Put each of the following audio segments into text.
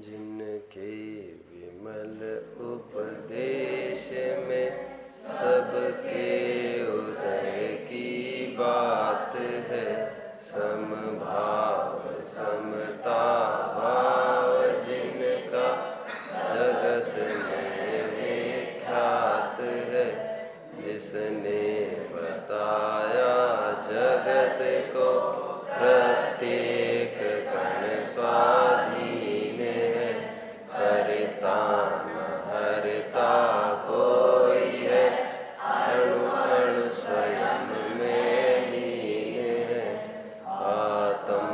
जिनके विमल उपदेश में सबके उदय की बात है। समभाव समता भाव जिनका जगत में विख्यात है। जिसने बताया जगत को प्रत्येक कण स्वाधीन है। हरता न हरता कोई है, अणु अणु स्वयं में लीन है। आत्म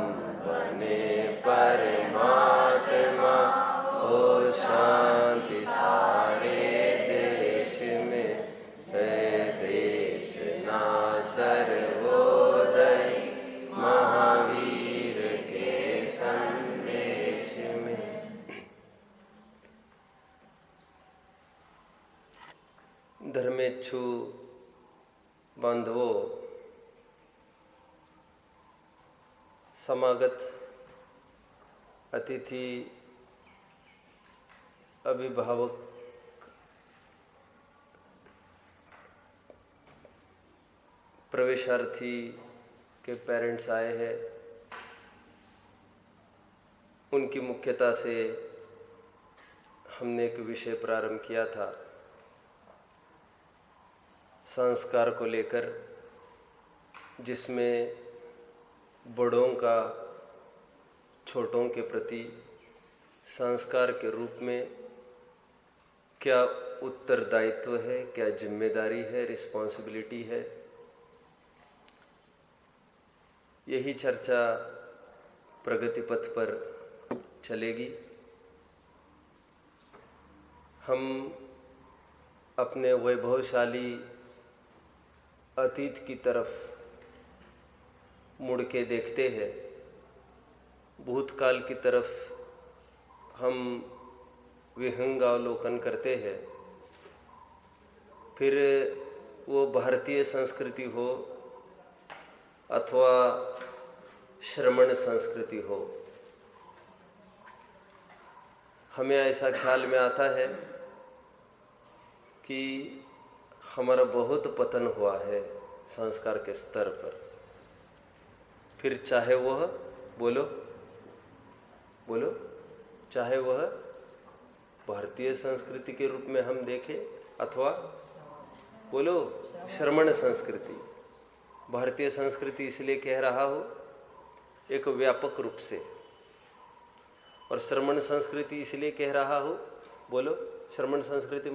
बने परमात्मा हो शांति सारे देश में है। देश ना सर्वोदय महावीर के संदेश में। धर्मेच्छु बांधवों, समागत अतिथि, अभिभावक, प्रवेशार्थी के पेरेंट्स आए हैं। उनकी मुख्यता से हमने एक विषय प्रारंभ किया था, संस्कार को लेकर, जिसमें बड़ों का छोटों के प्रति संस्कार के रूप में क्या उत्तरदायित्व है, क्या जिम्मेदारी है, रिस्पॉन्सिबिलिटी है। यही चर्चा प्रगति पथ पर चलेगी। हम अपने वैभवशाली अतीत की तरफ मुड़ के देखते हैं। भूतकाल की तरफ हम विहंगावलोकन करते हैं। फिर वो भारतीय संस्कृति हो अथवा श्रमण संस्कृति हो, हमें ऐसा ख्याल में आता है कि हमारा बहुत पतन हुआ है संस्कार के स्तर पर। फिर चाहे वह बोलो चाहे वह भारतीय संस्कृति के रूप में हम देखें अथवा बोलो श्रमण संस्कृति। भारतीय संस्कृति इसलिए कह रहा हो एक व्यापक रूप से, और श्रमण संस्कृति इसलिए कह रहा हो, बोलो श्रमण संस्कृति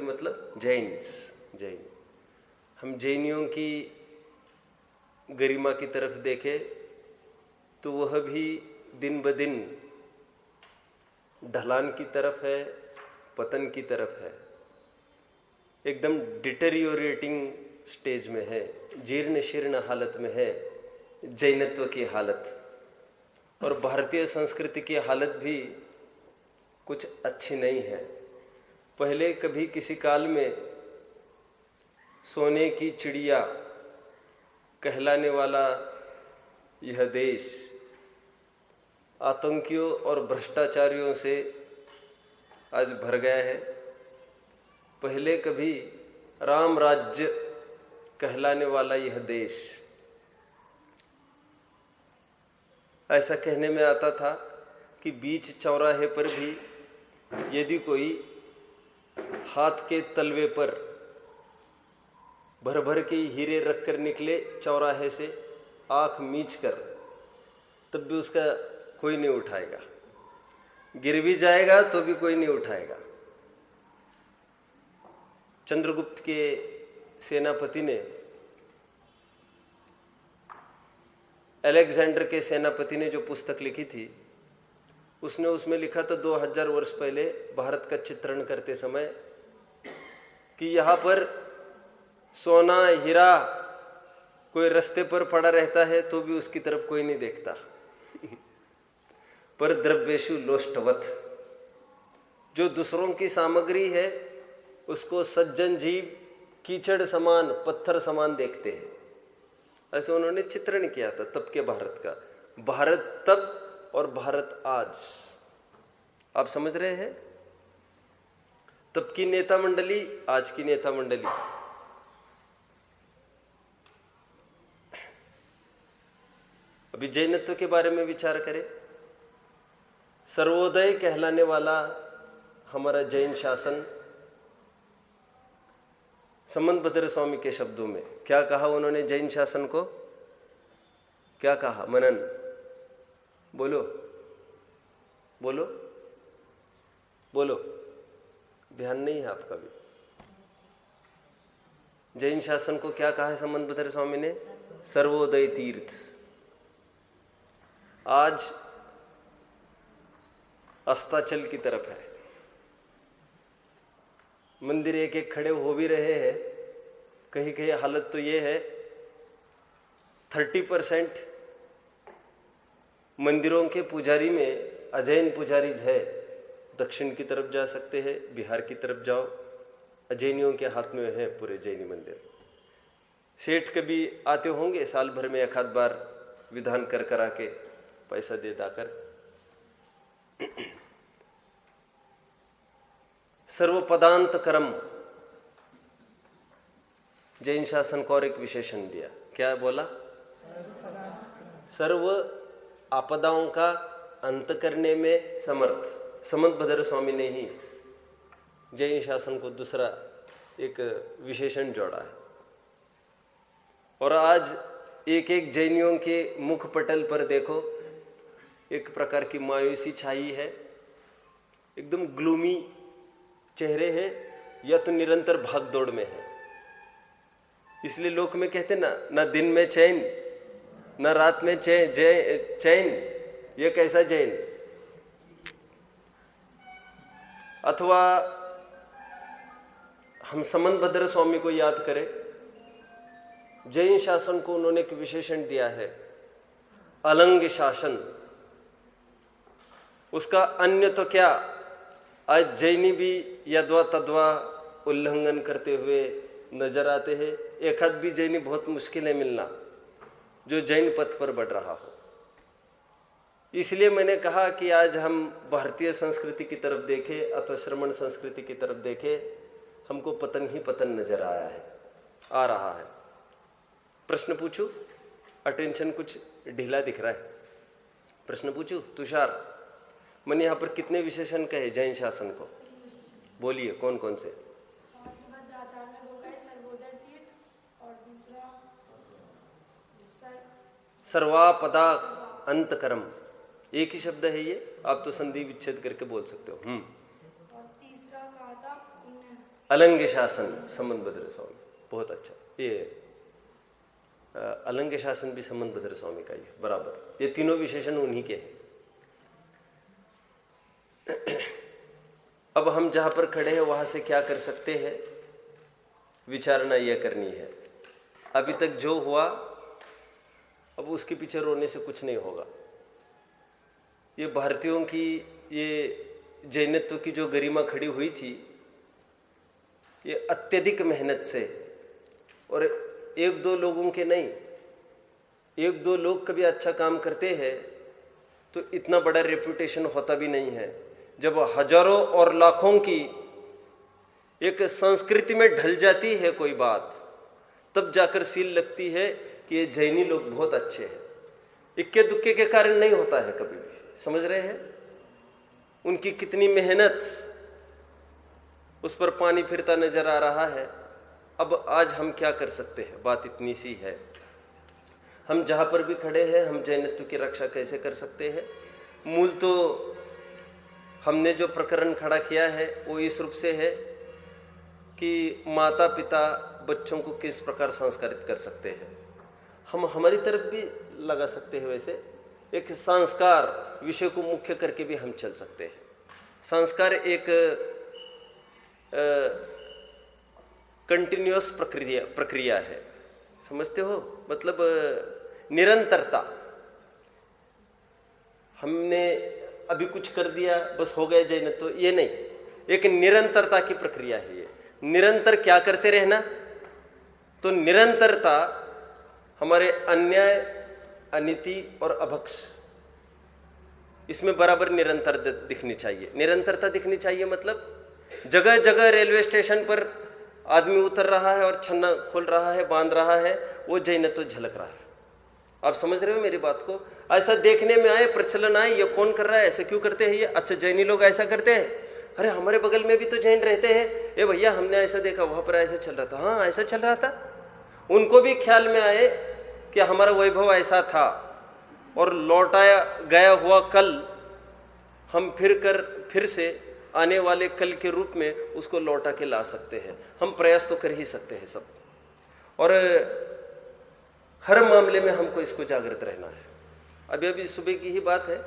मतलब जैन। हम जैनियों की गरिमा की तरफ देखें तो वह भी दिन ब दिन ढलान की तरफ है, पतन की तरफ है, एकदम डिटेरियोरेटिंग स्टेज में है, जीर्ण शीर्ण हालत में है जैनत्व की हालत। और भारतीय संस्कृति की हालत भी कुछ अच्छी नहीं है। पहले कभी किसी काल में सोने की चिड़िया कहलाने वाला यह देश आतंकियों और भ्रष्टाचारियों से आज भर गया है। पहले कभी राम राज्य कहलाने वाला यह देश, ऐसा कहने में आता था कि बीच चौराहे पर भी यदि कोई हाथ के तलवे पर भर भर के हीरे रखकर निकले चौराहे से आंख मीच कर, तब भी उसका कोई नहीं उठाएगा। गिर भी जाएगा तो भी कोई नहीं उठाएगा। चंद्रगुप्त के सेनापति ने, अलेक्जेंडर के सेनापति ने जो पुस्तक लिखी थी, उसने उसमें लिखा था 2000 वर्ष पहले भारत का चित्रण करते समय कि यहाँ पर सोना हीरा कोई रास्ते पर पड़ा रहता है तो भी उसकी तरफ कोई नहीं देखता। पर द्रव्येषु लोष्टवत, जो दूसरों की सामग्री है उसको सज्जन जीव कीचड़ समान, पत्थर समान देखते हैं। ऐसे उन्होंने चित्रण किया था तब के भारत का। भारत तब और भारत आज, आप समझ रहे हैं? तब की नेता मंडली, आज की नेता मंडली। अभी जैनत्व के बारे में विचार करें। सर्वोदय कहलाने वाला हमारा जैन शासन, संबंध भद्र स्वामी के शब्दों में क्या कहा उन्होंने जैन शासन को? क्या कहा? मनन, बोलो बोलो बोलो, ध्यान नहीं है आपका भी। जैन शासन को क्या कहा है संबंध भद्र स्वामी ने? सर्वोदय तीर्थ। आज अस्ताचल की तरफ है। मंदिर एक एक खड़े हो भी रहे हैं। कहीं कहीं हालत तो ये है 30% मंदिरों के पुजारी में अजैन पुजारी है। दक्षिण की तरफ जा सकते हैं, बिहार की तरफ जाओ, अजैनियों के हाथ में है पूरे जैनी मंदिर। सेठ कभी आते होंगे साल भर में एक आध बार, विधान कर करा के पैसा दे दाकर। सर्वपदांत कर्म, जैन शासन को और एक विशेषण दिया। क्या बोला? सर्व आपदाओं का अंत करने में समर्थ। संबंध भद्र स्वामी ने ही जैन शासन को दूसरा एक विशेषण जोड़ा है। और आज एक एक जैनियों के मुख पटल पर देखो, एक प्रकार की मायूसी छाई है, एकदम ग्लूमी चेहरे हैं, या तो निरंतर भाग दौड़ में है। इसलिए लोक में कहते ना दिन में चैन, ना रात में चैन, ये कैसा जैन? अथवा हम संबंध भद्र स्वामी को याद करें। जैन शासन को उन्होंने एक विशेषण दिया है, अलंग शासन। उसका अन्य तो क्या, आज जैनी भी यद्वा तद्वा उल्लंघन करते हुए नजर आते हैं। एक आध भी जैनी बहुत मुश्किल है मिलना जो जैन पथ पर बढ़ रहा हो। इसलिए मैंने कहा कि आज हम भारतीय संस्कृति की तरफ देखें अथवा श्रमण संस्कृति की तरफ देखें, हमको पतन ही पतन नजर आ रहा है। प्रश्न पूछूं? अटेंशन कुछ ढीला दिख रहा है। प्रश्न पूछूं? तुषार, मैंने यहां पर कितने विशेषण कहे जैन शासन को? बोलिए कौन कौन से? सर्वापदा अंतकरम, एक ही शब्द है ये, आप तो संधि विच्छेद करके बोल सकते हो। और तीसरा कहा था अलंग शासन, संबंध भद्र स्वामी। बहुत अच्छा, ये अलंग शासन भी संबंध भद्र स्वामी का ही है, बराबर। ये तीनों विशेषण उन्हीं के हैं। अब हम जहां पर खड़े हैं वहां से क्या कर सकते हैं, विचारणा यह करनी है। अभी तक जो हुआ, अब उसके पीछे रोने से कुछ नहीं होगा। ये भारतीयों की, ये जैनत्व की जो गरिमा खड़ी हुई थी, ये अत्यधिक मेहनत से, और एक दो लोगों के नहीं, एक दो लोग कभी अच्छा काम करते हैं तो इतना बड़ा रेपुटेशन होता भी नहीं है। जब हजारों और लाखों की एक संस्कृति में ढल जाती है कोई बात, तब जाकर सील लगती है कि ये जैनी लोग बहुत अच्छे हैं। इक्के दुक्के के कारण नहीं होता है कभी भी, समझ रहे हैं? उनकी कितनी मेहनत, उस पर पानी फिरता नजर आ रहा है। अब आज हम क्या कर सकते हैं, बात इतनी सी है। हम जहां पर भी खड़े हैं, हम जैनत्व की रक्षा कैसे कर सकते हैं? मूल तो हमने जो प्रकरण खड़ा किया है वो इस रूप से है कि माता पिता बच्चों को किस प्रकार संस्कारित कर सकते हैं। हम हमारी तरफ भी लगा सकते हैं, वैसे एक संस्कार विषय को मुख्य करके भी हम चल सकते हैं। संस्कार एक कंटिन्यूअस प्रक्रिया है, समझते हो? मतलब निरंतरता। हमने अभी कुछ कर दिया बस हो गया जैनत्व, ये नहीं, एक निरंतरता की प्रक्रिया है। ये निरंतर क्या करते रहना, तो निरंतरता हमारे अन्याय, अनीति और अभक्ष, इसमें बराबर निरंतरता दिखनी चाहिए। निरंतरता दिखनी चाहिए मतलब जगह जगह रेलवे स्टेशन पर आदमी उतर रहा है और छन्ना खोल रहा है, बांध रहा है, वो जैनत्व झलक रहा है। आप समझ रहे हो मेरी बात को? ऐसा देखने में आए, प्रचलन आए, ये कौन कर रहा है, ऐसे क्यों करते हैं ये? अच्छा, जैनी लोग ऐसा करते हैं, अरे हमारे बगल में भी तो जैन रहते हैं, ए भैया हमने ऐसा देखा, वहां पर ऐसा चल रहा था। हाँ, ऐसा चल रहा था। उनको भी ख्याल में आए कि हमारा वैभव ऐसा था और लौटाया गया हुआ कल हम फिर से आने वाले कल के रूप में उसको लौटा के ला सकते हैं। हम प्रयास तो कर ही सकते हैं सब, और हर मामले में हमको इसको जागृत रहना है। अभी सुबह की ही बात है,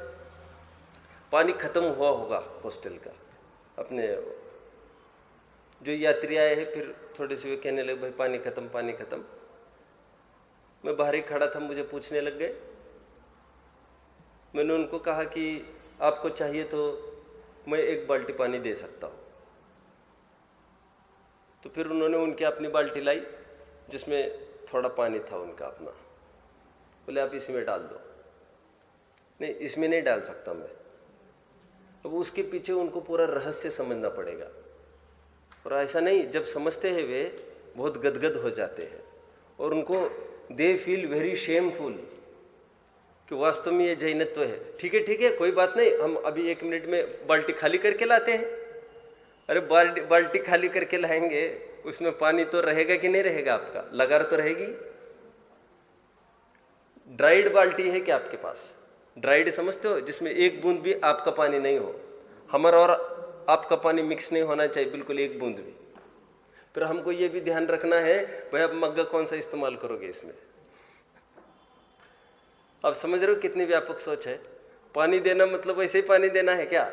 पानी खत्म हुआ होगा हॉस्टल का, अपने जो यात्री आए हैं फिर थोड़े से वे कहने लगे भाई पानी खत्म, पानी खत्म। मैं बाहर ही खड़ा था, मुझे पूछने लग गए। मैंने उनको कहा कि आपको चाहिए तो मैं 1 बाल्टी पानी दे सकता हूं। तो फिर उन्होंने उनकी अपनी बाल्टी लाई जिसमें थोड़ा पानी था उनका अपना। बोले आप इसी में डाल दो। नहीं, इसमें नहीं डाल सकता मैं। अब उसके पीछे उनको पूरा रहस्य समझना पड़ेगा, और ऐसा नहीं, जब समझते हैं वे बहुत गदगद हो जाते हैं और उनको दे फील वेरी शेमफुल कि वास्तव में ये जैनत्व है। ठीक है, कोई बात नहीं, हम अभी 1 मिनट में बाल्टी खाली करके लाते हैं। अरे बाल्टी खाली करके लाएंगे, उसमें पानी तो रहेगा कि नहीं रहेगा? आपका लगार तो रहेगी। ड्राइड बाल्टी है क्या आपके पास? ड्राइड समझते हो, जिसमें 1 बूंद भी आपका पानी नहीं हो। हमारा और आपका पानी मिक्स नहीं होना चाहिए, बिल्कुल 1 बूंद भी। फिर हमको ये भी ध्यान रखना है भाई आप मग्गा कौन सा इस्तेमाल करोगे इसमें। आप समझ रहे हो कितनी व्यापक सोच है। पानी देना मतलब वैसे ही पानी देना है क्या?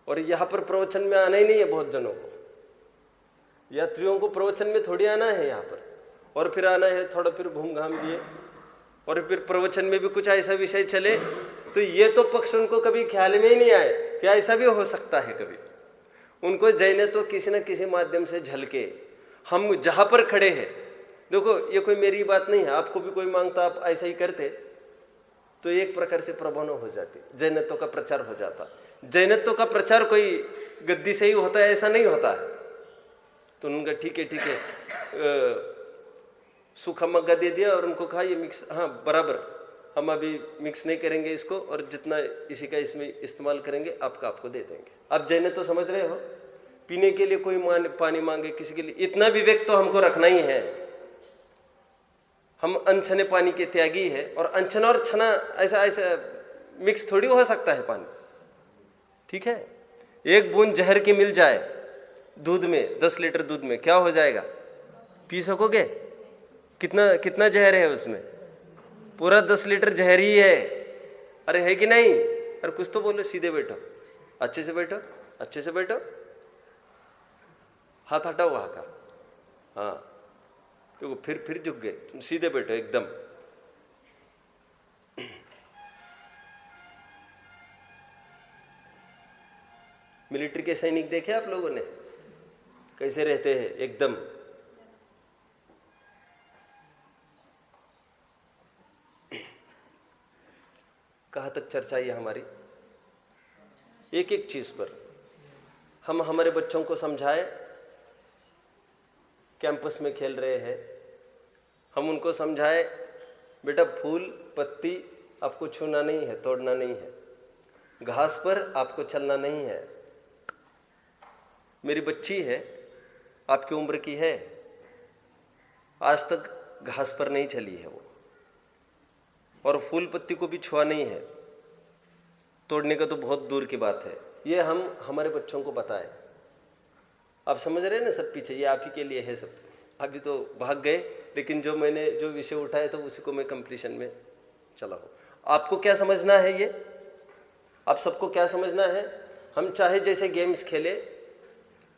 और यहां पर प्रवचन में आना ही नहीं है बहुत जनों को, यात्रियों को प्रवचन में थोड़ी आना है यहाँ पर, और फिर आना है थोड़ा फिर घूम घाम लिए, और फिर प्रवचन में भी कुछ ऐसा विषय चले तो ये तो पक्ष उनको कभी ख्याल में ही नहीं आए कि ऐसा भी हो सकता है। कभी उनको जैन तो किसी न किसी माध्यम से झलके। हम जहां पर खड़े हैं, देखो ये कोई मेरी बात नहीं है, आपको भी कोई मांगता आप ऐसा ही करते तो एक प्रकार से प्रभाव हो जाती, जैनत्व का प्रचार हो जाता। जैनत्व का प्रचार कोई गद्दी से ही होता है ऐसा नहीं होता है। तो उनका ठीक है सूखा मग्गा दे दिया और उनको कहा ये मिक्स, हाँ बराबर, हम अभी मिक्स नहीं करेंगे इसको, और जितना इसी का इसमें इस्तेमाल करेंगे आपको दे देंगे। आप जैनत्व तो समझ रहे हो। पीने के लिए कोई पानी मांगे किसी के लिए, इतना विवेक तो हमको रखना ही है। हम अनछने पानी के त्यागी है, और अनछना और छना ऐसा मिक्स थोड़ी हो सकता है पानी। ठीक है, 1 बूंद जहर की मिल जाए दूध में, 10 लीटर दूध में, क्या हो जाएगा? पी सकोगे? कितना जहर है उसमें? पूरा 10 लीटर जहर ही है। अरे है कि नहीं? अरे कुछ तो बोलो, सीधे बैठो, अच्छे से बैठो, अच्छे से बैठो, हाथ हटाओ वहां का। हाँ तो फिर झुक गए, तुम सीधे बैठो एकदम। मिलिट्री के सैनिक देखे आप लोगों ने कैसे रहते हैं एकदम। कहां तक चर्चा है हमारी? एक एक चीज पर हम हमारे बच्चों को समझाए। कैंपस में खेल रहे हैं, हम उनको समझाए बेटा फूल पत्ती आपको छूना नहीं है, तोड़ना नहीं है, घास पर आपको चलना नहीं है। मेरी बच्ची है, आपकी उम्र की है, आज तक घास पर नहीं चली है वो, और फूल पत्ती को भी छुआ नहीं है, तोड़ने का तो बहुत दूर की बात है। ये हम हमारे बच्चों को बताएं। आप समझ रहे हैं ना सब पीछे, ये आप ही के लिए है सब। अभी तो भाग गए, लेकिन जो मैंने जो विषय उठाया था उसी को मैं कंप्लीशन में चला हूं। आपको क्या समझना है, ये आप सबको क्या समझना है? हम चाहे जैसे गेम्स खेले,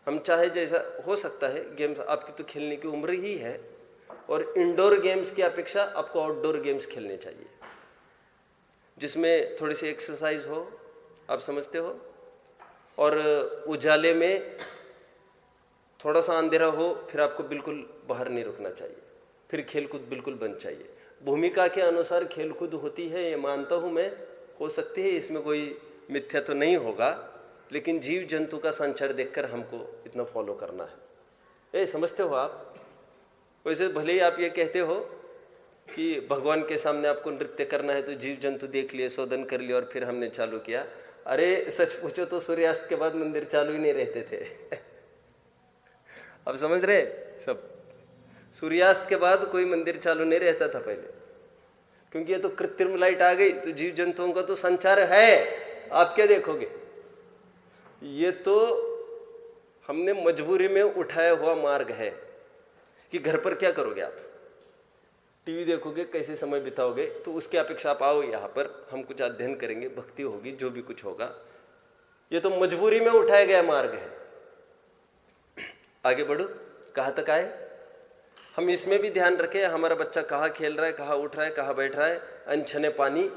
हम चाहे जैसा हो सकता है गेम्स, आपकी तो खेलने की उम्र ही है, और इंडोर गेम्स की अपेक्षा आपको आउटडोर गेम्स खेलने चाहिए, जिसमें थोड़ी सी एक्सरसाइज हो, आप समझते हो, और उजाले में थोड़ा सा अंधेरा हो, फिर आपको बिल्कुल बाहर नहीं रुकना चाहिए, फिर खेलकूद बिल्कुल बंद चाहिए। भूमिका के अनुसार खेलकूद होती है, ये मानता हूं मैं, हो सकती है इसमें कोई मिथ्या तो नहीं होगा, लेकिन जीव जंतु का संचार देखकर हमको इतना फॉलो करना है। समझते हो आप? वैसे भले ही आप ये कहते हो कि भगवान के सामने आपको नृत्य करना है तो जीव जंतु देख लिए, शोधन कर लिया और फिर हमने चालू किया। अरे सच पूछो तो सूर्यास्त के बाद मंदिर चालू ही नहीं रहते थे। अब समझ रहे सब? सूर्यास्त के बाद कोई मंदिर चालू नहीं रहता था पहले, क्योंकि ये तो कृत्रिम लाइट आ गई तो जीव जंतुओं का तो संचार है। आप क्या देखोगे? ये तो हमने मजबूरी में उठाया हुआ मार्ग है कि घर पर क्या करोगे आप? टीवी देखोगे, कैसे समय बिताओगे? तो उसके अपेक्षा आप आओ यहाँ पर, हम कुछ अध्ययन करेंगे, भक्ति होगी, जो भी कुछ होगा। ये तो मजबूरी में उठाया गया मार्ग है। आगे बढ़ो, कहाँ तक आए? हम इसमें भी ध्यान रखें हमारा बच्चा कहाँ खेल रहा है, कहाँ उठ रहा है, कहाँ बैठ रहा है। अनछने पानी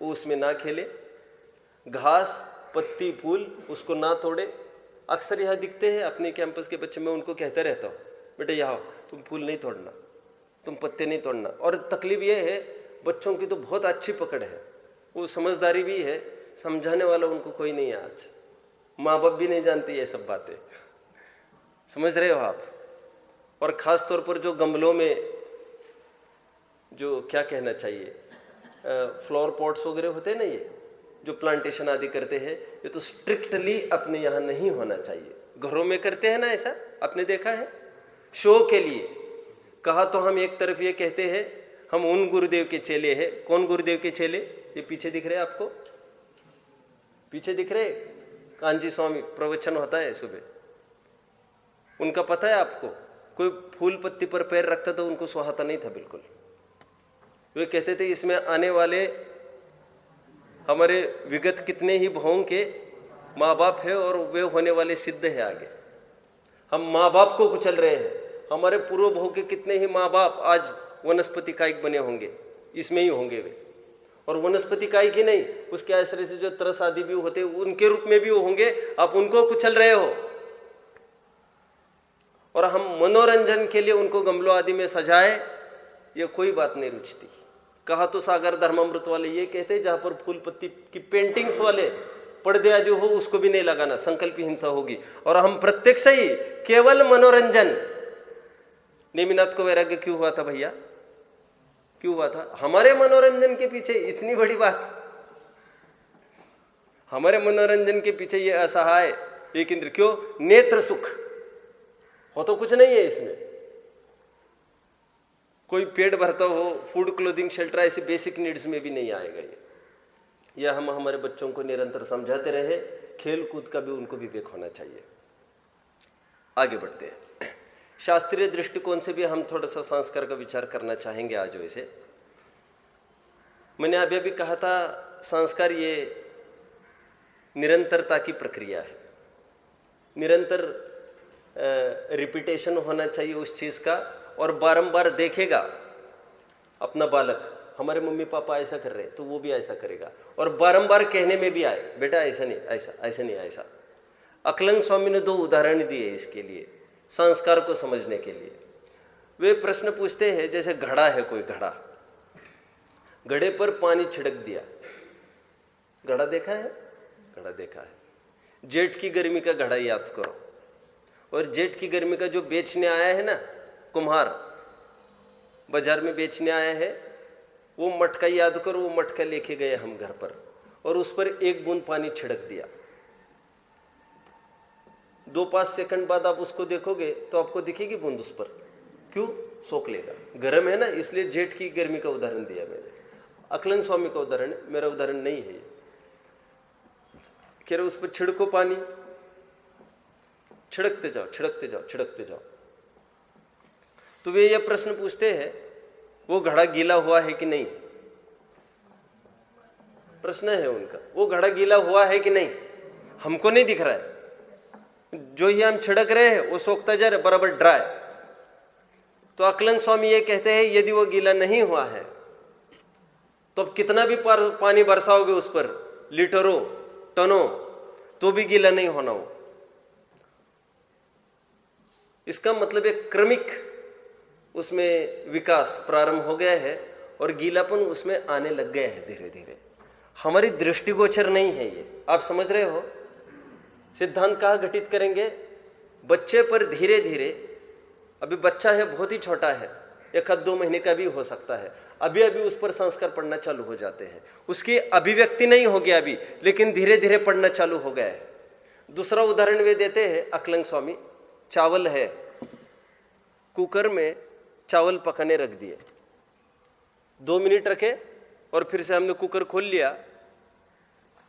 वो उसमें ना खेले, घास पत्ती फूल उसको ना तोड़े। अक्सर यहाँ दिखते हैं अपने कैंपस के बच्चे, मैं उनको कहता रहता हूँ, बेटा यहाँ तुम फूल नहीं तोड़ना, तुम पत्ते नहीं तोड़ना। और तकलीफ ये है, बच्चों की तो बहुत अच्छी पकड़ है, वो समझदारी भी है, समझाने वाला उनको कोई नहीं है। आज माँ बाप भी नहीं जानते ये सब बातें, समझ रहे हो आप? और खास तौर पर जो गमलों में जो क्या कहना चाहिए, फ्लावर पॉट्स वगैरह होते हैं ना, ये जो प्लांटेशन आदि करते हैं, ये तो स्ट्रिक्टली अपने यहाँ नहीं होना चाहिए। घरों में करते हैं ना ऐसा, आपने देखा है, शो के लिए। कहा तो हम एक तरफ ये कहते हैं हम उन गुरुदेव के चेले हैं। कौन गुरुदेव के चेले? ये पीछे दिख रहे हैं आपको, पीछे दिख रहे, कांजी स्वामी प्रवचन होता है सुबह, उनका पता है आपको? कोई फूल पत्ती पर पैर रखता तो उनको सुहाता नहीं था बिल्कुल। वे कहते थे इसमें आने वाले हमारे विगत कितने ही भावों के माँ बाप है और वे होने वाले सिद्ध है आगे। हम माँ बाप को कुचल रहे हैं, हमारे पूर्व भाव के कितने ही माँ बाप आज वनस्पति कायिक बने होंगे, इसमें ही होंगे वे। और वनस्पति कायिक ही नहीं, उसके आश्रय से जो तरस आदि भी होते उनके रूप में भी वो होंगे, आप उनको कुचल रहे हो। और हम मनोरंजन के लिए उनको गमलों आदि में सजाए, ये कोई बात नहीं रुचती। कहा तो सागर धर्मामृत वाले ये कहते हैं जहां पर फूल पत्ती की पेंटिंग्स वाले पर्दे आदि हो उसको भी नहीं लगाना, संकल्प हिंसा होगी। और हम प्रत्यक्ष ही केवल मनोरंजन। नेमिनाथ को वैराग्य क्यों हुआ था भैया? क्यों हुआ था? हमारे मनोरंजन के पीछे इतनी बड़ी बात, हमारे मनोरंजन के पीछे ये असहाय एक इंद्र, क्यों? नेत्र सुख हो तो कुछ नहीं है इसमें। कोई पेट भरता हो, फूड क्लोथिंग शेल्टर ऐसे बेसिक नीड्स में भी नहीं आएगा ये। यह हम हमारे बच्चों को निरंतर समझाते रहे, खेल कूद का भी उनको विवेक होना चाहिए। आगे बढ़ते हैं। शास्त्रीय दृष्टिकोण से भी हम थोड़ा सा संस्कार का विचार करना चाहेंगे आज। वैसे मैंने अभी कहा था, संस्कार ये निरंतरता की प्रक्रिया है, निरंतर रिपीटेशन होना चाहिए उस चीज का, और बारंबार देखेगा अपना बालक, हमारे मम्मी पापा ऐसा कर रहे तो वो भी ऐसा करेगा, और बारंबार कहने में भी आए, बेटा ऐसा नहीं, ऐसा ऐसा नहीं, ऐसा। अकलंग स्वामी ने 2 उदाहरण दिए इसके लिए, संस्कार को समझने के लिए। वे प्रश्न पूछते हैं, जैसे घड़ा है, कोई घड़ा, घड़े पर पानी छिड़क दिया। घड़ा देखा है? घड़ा देखा है। जेठ की गर्मी का घड़ा याद करो, और जेठ की गर्मी का जो बेचने आया है ना, कुम्हार बाजार में बेचने आया है, वो मटका याद करो, वो मटका लेके गए हम घर पर, और उस पर 1 बूंद पानी छिड़क दिया। 2-5 सेकंड बाद आप उसको देखोगे तो आपको दिखेगी बूंद उस पर, क्यों? सोख लेगा, गर्म है ना, इसलिए जेठ की गर्मी का उदाहरण दिया मैंने। अकलन स्वामी का उदाहरण, मेरा उदाहरण नहीं है। कह रहे उस पर छिड़को पानी, छिड़कते जाओ, छिड़कते जाओ, छिड़कते जाओ। तो वे ये प्रश्न पूछते हैं, वो घड़ा गीला हुआ है कि नहीं? प्रश्न है उनका, वो घड़ा गीला हुआ है कि नहीं? हमको नहीं दिख रहा है, जो ही हम छिड़क रहे हैं वो सोखता जा रहा है, बराबर ड्राई। तो अकलंग स्वामी ये कहते हैं, यदि वो गीला नहीं हुआ है तो अब कितना भी पानी बरसाओगे उस पर, लीटरों टनों, तो भी गीला नहीं होना हो। इसका मतलब एक क्रमिक उसमें विकास प्रारंभ हो गया है और गीलापन उसमें आने लग गया है धीरे धीरे। हमारी दृष्टिगोचर नहीं है ये, आप समझ रहे हो। सिद्धांत कहाँ घटित करेंगे? बच्चे पर धीरे धीरे, अभी बच्चा है, बहुत ही छोटा है, 1-2 महीने का भी हो सकता है, अभी अभी उस पर संस्कार पढ़ना चालू हो जाते हैं। उसकी अभिव्यक्ति नहीं हो गया अभी, लेकिन धीरे धीरे पढ़ना चालू हो गया है। दूसरा उदाहरण वे देते हैं अकलंग स्वामी। चावल है, कुकर में चावल पकाने रख दिए, 2 मिनट रखे और फिर से हमने कुकर खोल लिया।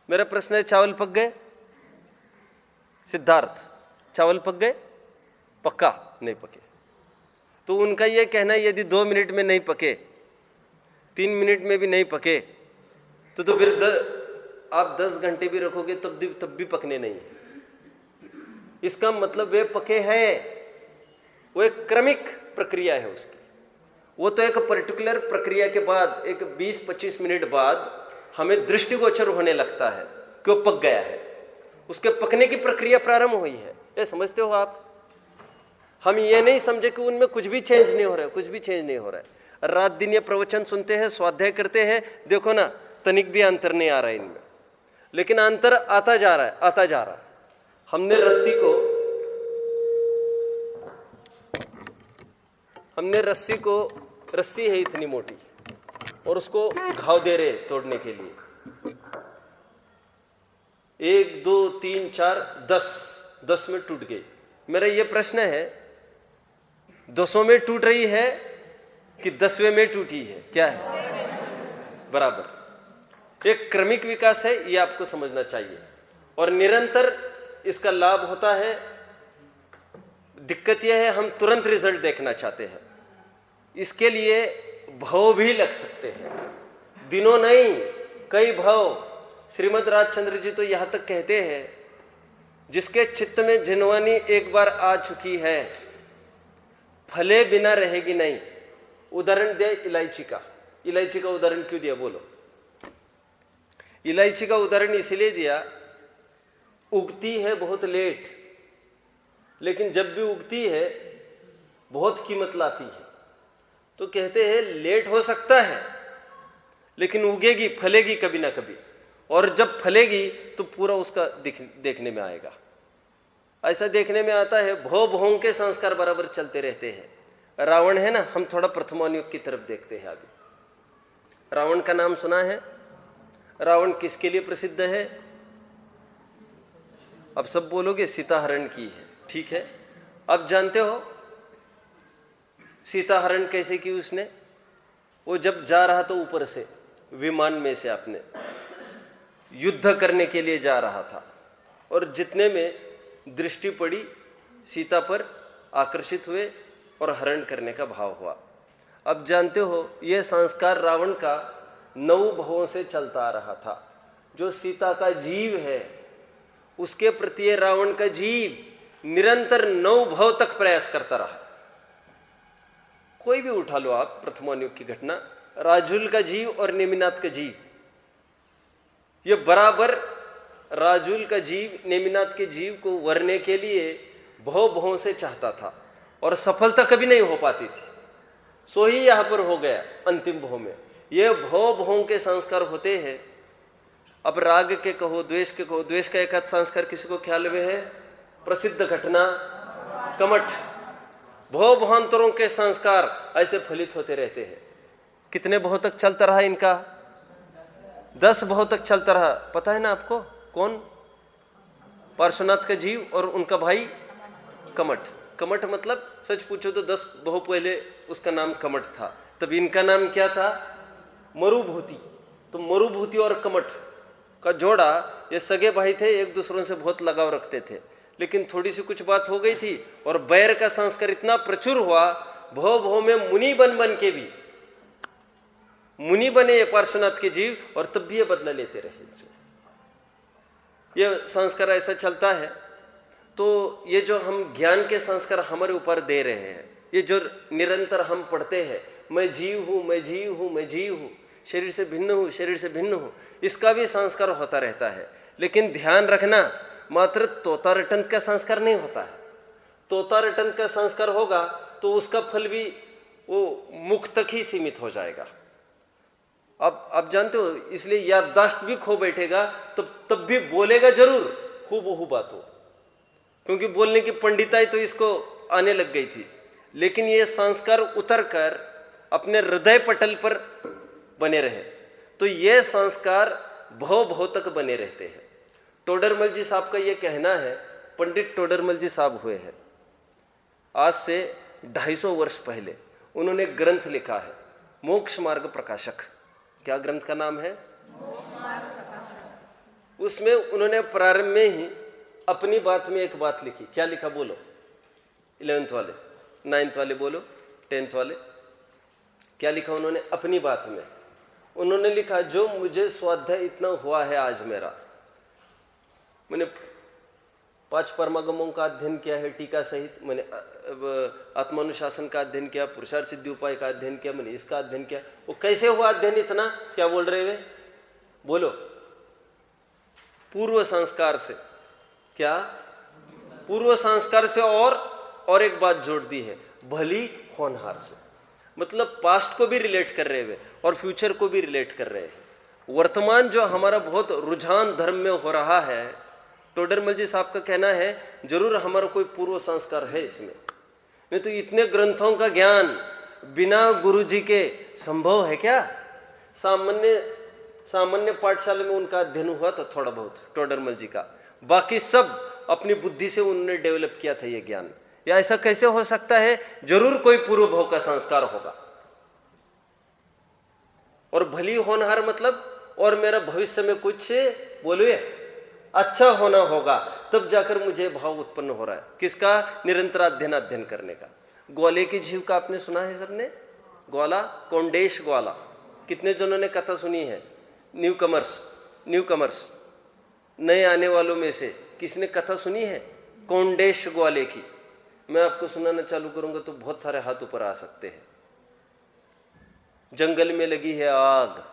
मेरा प्रश्न है, चावल पक गए? सिद्धार्थ, चावल पक गए? पक्का नहीं पके। तो उनका यह कहना है यदि 2 मिनट में नहीं पके, 3 मिनट में भी नहीं पके, तो फिर आप 10 घंटे भी रखोगे तब भी पकने नहीं है। इसका मतलब वे पके हैं। वो एक क्रमिक प्रक्रिया है उसकी। वो तो एक पर्टिकुलर प्रक्रिया के बाद, एक 20-25 मिनट बाद हमें दृष्टिगोचर होने लगता है कि वो पक गया है। उसके पकने की प्रक्रिया प्रारंभ हुई है, ये समझते हो आप। हम ये नहीं समझे कि उनमें कुछ भी चेंज नहीं हो रहा है, कुछ भी चेंज नहीं हो रहा है। रात दिन ये प्रवचन सुनते हैं, स्वाध्याय करते हैं, देखो ना, तनिक भी अंतर नहीं आ रहा है इनमें, लेकिन अंतर आता जा रहा है, आता जा रहा है। हमने रस्सी है इतनी मोटी और उसको घाव दे रहे तोड़ने के लिए, 1 2 3 4 10 में टूट गई। मेरा यह प्रश्न है, 200 में टूट रही है कि 10वें में टूटी है? क्या है? बराबर। एक क्रमिक विकास है, यह आपको समझना चाहिए, और निरंतर इसका लाभ होता है। दिक्कत यह है, हम तुरंत रिजल्ट देखना चाहते हैं, इसके लिए भाव भी लग सकते हैं, दिनों नहीं, कई भाव। श्रीमद राजचंद्र जी तो यहां तक कहते हैं, जिसके चित्त में जिनवानी एक बार आ चुकी है, फले बिना रहेगी नहीं। उदाहरण दिया इलायची का। इलायची का उदाहरण क्यों दिया बोलो? इलायची का उदाहरण इसलिए दिया, उगती है बहुत लेट, लेकिन जब भी उगती है बहुत कीमत लाती है। तो कहते हैं लेट हो सकता है, लेकिन उगेगी, फलेगी कभी ना कभी, और जब फलेगी तो पूरा उसका देखने में आएगा। ऐसा देखने में आता है, भों के संस्कार बराबर चलते रहते हैं। रावण है ना, हम थोड़ा प्रथमानुयोग की तरफ देखते हैं। अभी रावण का नाम सुना है? रावण किसके लिए प्रसिद्ध है? अब सब बोलोगे सीता हरण की है, ठीक है। अब जानते हो सीता हरण कैसे की उसने? वो जब जा रहा था ऊपर से, विमान में से अपने युद्ध करने के लिए जा रहा था, और जितने में दृष्टि पड़ी सीता पर, आकर्षित हुए और हरण करने का भाव हुआ। अब जानते हो यह संस्कार रावण का 9 भवों से चलता आ रहा था। जो सीता का जीव है, उसके प्रति रावण का जीव निरंतर 9 भव तक प्रयास करता रहा। कोई भी उठा लो आप प्रथमानुयोग की घटना, राजुल का जीव और नेमिनाथ का जीव, ये बराबर राजुल का जीव नेमिनाथ के जीव को वरने के लिए भव से चाहता था, और सफलता कभी नहीं हो पाती थी। सो ही यहां पर हो गया अंतिम भव में। ये भव के संस्कार होते हैं। अब राग के कहो, द्वेष के कहो, द्वेष का एक आध संस्कार किसी को ख्याल में है? प्रसिद्ध घटना कमठ। भवांतरों के संस्कार ऐसे फलित होते रहते हैं। कितने भव तक चलता रहा इनका? 10 भव तक चलता रहा। पता है ना आपको कौन? पार्श्वनाथ का जीव और उनका भाई कमठ। कमठ मतलब सच पूछो तो 10 भव पहले उसका नाम कमठ था, तब इनका नाम क्या था? मरुभूति। तो मरुभूति और कमठ का जोड़ा, ये सगे भाई थे, एक दूसरों से बहुत लगाव रखते थे, लेकिन थोड़ी सी कुछ बात हो गई थी और बैर का संस्कार इतना प्रचुर हुआ, भव में मुनि बन के भी मुनि बने ये पार्श्वनाथ के जीव, और तब भी ये बदला लेते रहे इनसे। ये संस्कार ऐसा चलता है। तो ये जो हम ज्ञान के संस्कार हमारे ऊपर दे रहे हैं, ये जो निरंतर हम पढ़ते हैं, मैं जीव हूं, मैं जीव हूं, मैं जीव हूं, शरीर से भिन्न हूं, शरीर से भिन्न हूं, इसका भी संस्कार होता रहता है। लेकिन ध्यान रखना, मात्र तोता रटन का संस्कार नहीं होता है। तोता रटन का संस्कार होगा तो उसका फल भी वो मुख तक ही सीमित हो जाएगा। अब जानते हो, इसलिए याददाश्त भी खो बैठेगा तब भी बोलेगा जरूर, हूबहू बात हो, क्योंकि बोलने की पंडिताई तो इसको आने लग गई थी। लेकिन ये संस्कार उतर कर अपने हृदय पटल पर बने रहे तो ये संस्कार भव भव तक बने रहते हैं। टोडरमल जी साहब का ये कहना है, पंडित टोडरमल जी साहब हुए हैं आज से 250 वर्ष पहले, उन्होंने ग्रंथ लिखा है मोक्ष मार्ग प्रकाशक। क्या ग्रंथ का नाम है? उसमें उन्होंने प्रारंभ में ही अपनी बात में एक बात लिखी। क्या लिखा बोलो? 11th वाले, 9th वाले बोलो, 10th वाले, क्या लिखा उन्होंने अपनी बात में? उन्होंने लिखा जो मुझे स्वाध्याय इतना हुआ है आज मेरा, मैंने 5 परमागमों का अध्ययन किया है टीका सहित, मैंने आत्मानुशासन का अध्ययन किया, पुरुषार्थ सिद्धि उपाय का अध्ययन किया, मैंने इसका अध्ययन किया। वो कैसे हुआ अध्ययन इतना? क्या बोल रहे वे बोलो? पूर्व संस्कार से। क्या? पूर्व संस्कार से। और एक बात जोड़ दी है, भली होनहार से। मतलब पास्ट को भी रिलेट कर रहे हैं और फ्यूचर को भी रिलेट कर रहे हैं। वर्तमान जो हमारा बहुत रुझान धर्म में हो रहा है, टोडरमल जी साहब का कहना है जरूर हमारा कोई पूर्व संस्कार है इसमें, नहीं तो इतने ग्रंथों का ज्ञान बिना गुरु जी के संभव है क्या? सामान्य पाठशाला में उनका अध्ययन हुआ था थोड़ा बहुत टोडरमल जी का, बाकी सब अपनी बुद्धि से उन्होंने डेवलप किया था ये ज्ञान। या ऐसा कैसे हो सकता है? जरूर कोई पूर्व भव का संस्कार होगा। और भली होनहार मतलब और मेरा भविष्य में कुछ बोलिए अच्छा होना होगा, तब जाकर मुझे भाव उत्पन्न हो रहा है। किसका? निरंतर अध्ययन करने का। ग्वाले की झीव का आपने सुना है सबने? ग्वाला, कोंडेश ग्वाला, कितने जनों ने कथा सुनी है? न्यूकमर्स, नए आने वालों में से किसने कथा सुनी है कोंडेश ग्वाले की? मैं आपको सुनाना चालू करूंगा तो बहुत सारे हाथ ऊपर आ सकते हैं। जंगल में लगी है आग,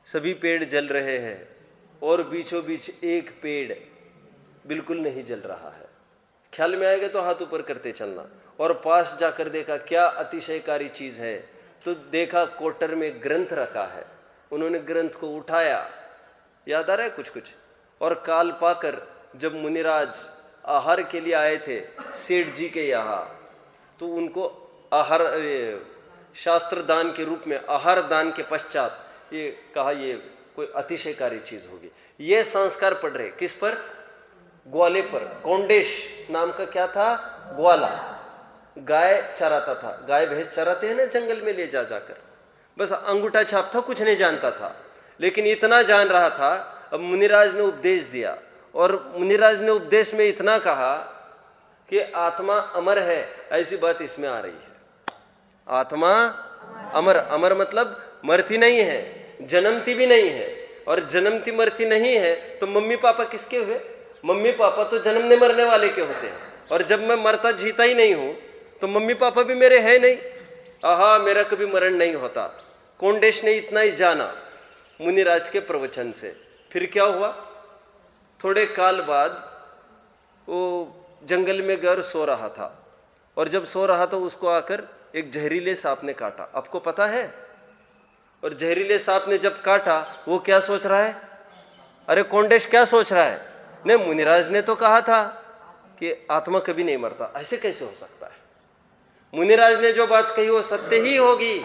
सभी पेड़ जल रहे हैं और बीचों बीच एक पेड़ बिल्कुल नहीं जल रहा है। ख्याल में आएगा तो हाथ ऊपर करते चलना। और पास जाकर देखा क्या अतिशयकारी चीज है, तो देखा कोटर में ग्रंथ रखा है। उन्होंने ग्रंथ को उठाया, याद आ रहा है कुछ, और काल पाकर जब मुनिराज आहार के लिए आए थे सेठ जी के यहाँ, तो उनको आहार शास्त्र दान के रूप में आहार दान के पश्चात ये कहा ये कोई अतिशयकारी चीज होगी। ये संस्कार पड़ रहे किस पर? ग्वाले पर। कोंडेश नाम का क्या था? ग्वाला, गाय चराता था। गाय भैंस चराते हैं ना जंगल में ले जाकर, बस अंगूठा छाप था, कुछ नहीं जानता था, लेकिन इतना जान रहा था। अब मुनिराज ने उपदेश दिया और मुनिराज ने उपदेश में इतना कहा कि आत्मा अमर है, ऐसी बात इसमें आ रही है। आत्मा अमर, अमर मतलब मरती नहीं है, जन्मती भी नहीं है। और जन्मती मरती नहीं है तो मम्मी पापा किसके हुए? मम्मी पापा तो जन्मने मरने वाले के होते हैं। और जब मैं मरता जीता ही नहीं हूं तो मम्मी पापा भी मेरे हैं नहीं। आहा, मेरा कभी मरण नहीं होता। कोंडेश ने इतना ही जाना मुनिराज के प्रवचन से। फिर क्या हुआ? थोड़े काल बाद वो जंगल में गौर सो रहा था, और जब सो रहा था उसको आकर एक जहरीले सांप ने काटा। आपको पता है? और जहरीले सांप ने जब काटा, वो क्या सोच रहा है? अरे कोंडेश क्या सोच रहा है? नहीं, मुनिराज ने तो कहा था कि आत्मा कभी नहीं मरता, ऐसे कैसे हो सकता है? मुनिराज ने जो बात कही वो सत्य ही होगी।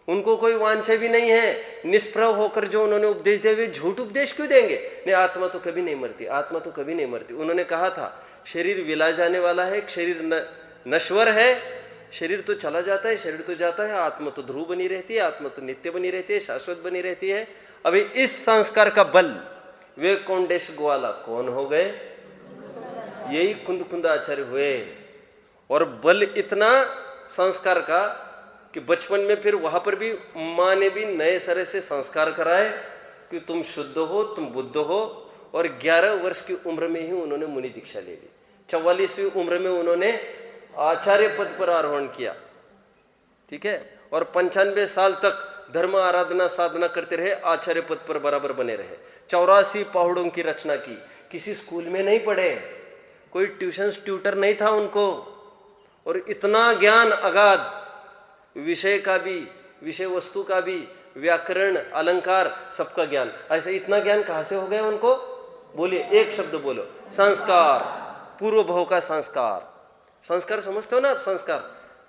उनको कोई वांछा भी नहीं है। निष्प्रभ होकर जो उन्होंने उपदेश दिया, वे झूठ उपदेश क्यों देंगे? नहीं, आत्मा तो कभी नहीं मरती, आत्मा तो कभी नहीं मरती। उन्होंने कहा था शरीर विला जाने वाला है, शरीर नश्वर है, शरीर तो चला जाता है, शरीर तो जाता है, आत्मा तो ध्रुव बनी रहती है, आत्मा तो नित्य बनी रहती है, शाश्वत बनी रहती है। अभी इस संस्कार का बल वे कोंडेश ग्वाला कौन हो गए? यही कुंद आचार्य हुए। और बल इतना संस्कार का कि बचपन में फिर वहां पर भी माँ ने भी नए सिरे से संस्कार कराए कि तुम शुद्ध हो, तुम बुद्ध हो। और 11 वर्ष की उम्र में ही उन्होंने मुनि दीक्षा ले ली। 44वीं उम्र में उन्होंने आचार्य पद पर आरोहण किया, ठीक है। और 95 साल तक धर्म आराधना साधना करते रहे, आचार्य पद पर बराबर बने रहे। 84 पहाड़ों की रचना की। किसी स्कूल में नहीं पढ़े, कोई ट्यूटर नहीं था उनको। और इतना ज्ञान अगाध, विषय का भी विषय वस्तु का भी, व्याकरण, अलंकार, सबका ज्ञान। ऐसे इतना ज्ञान कहां से हो गया उनको? बोलिए, एक शब्द बोलो, संस्कार, पूर्व भव का संस्कार। संस्कार समझते हो ना आप? संस्कार,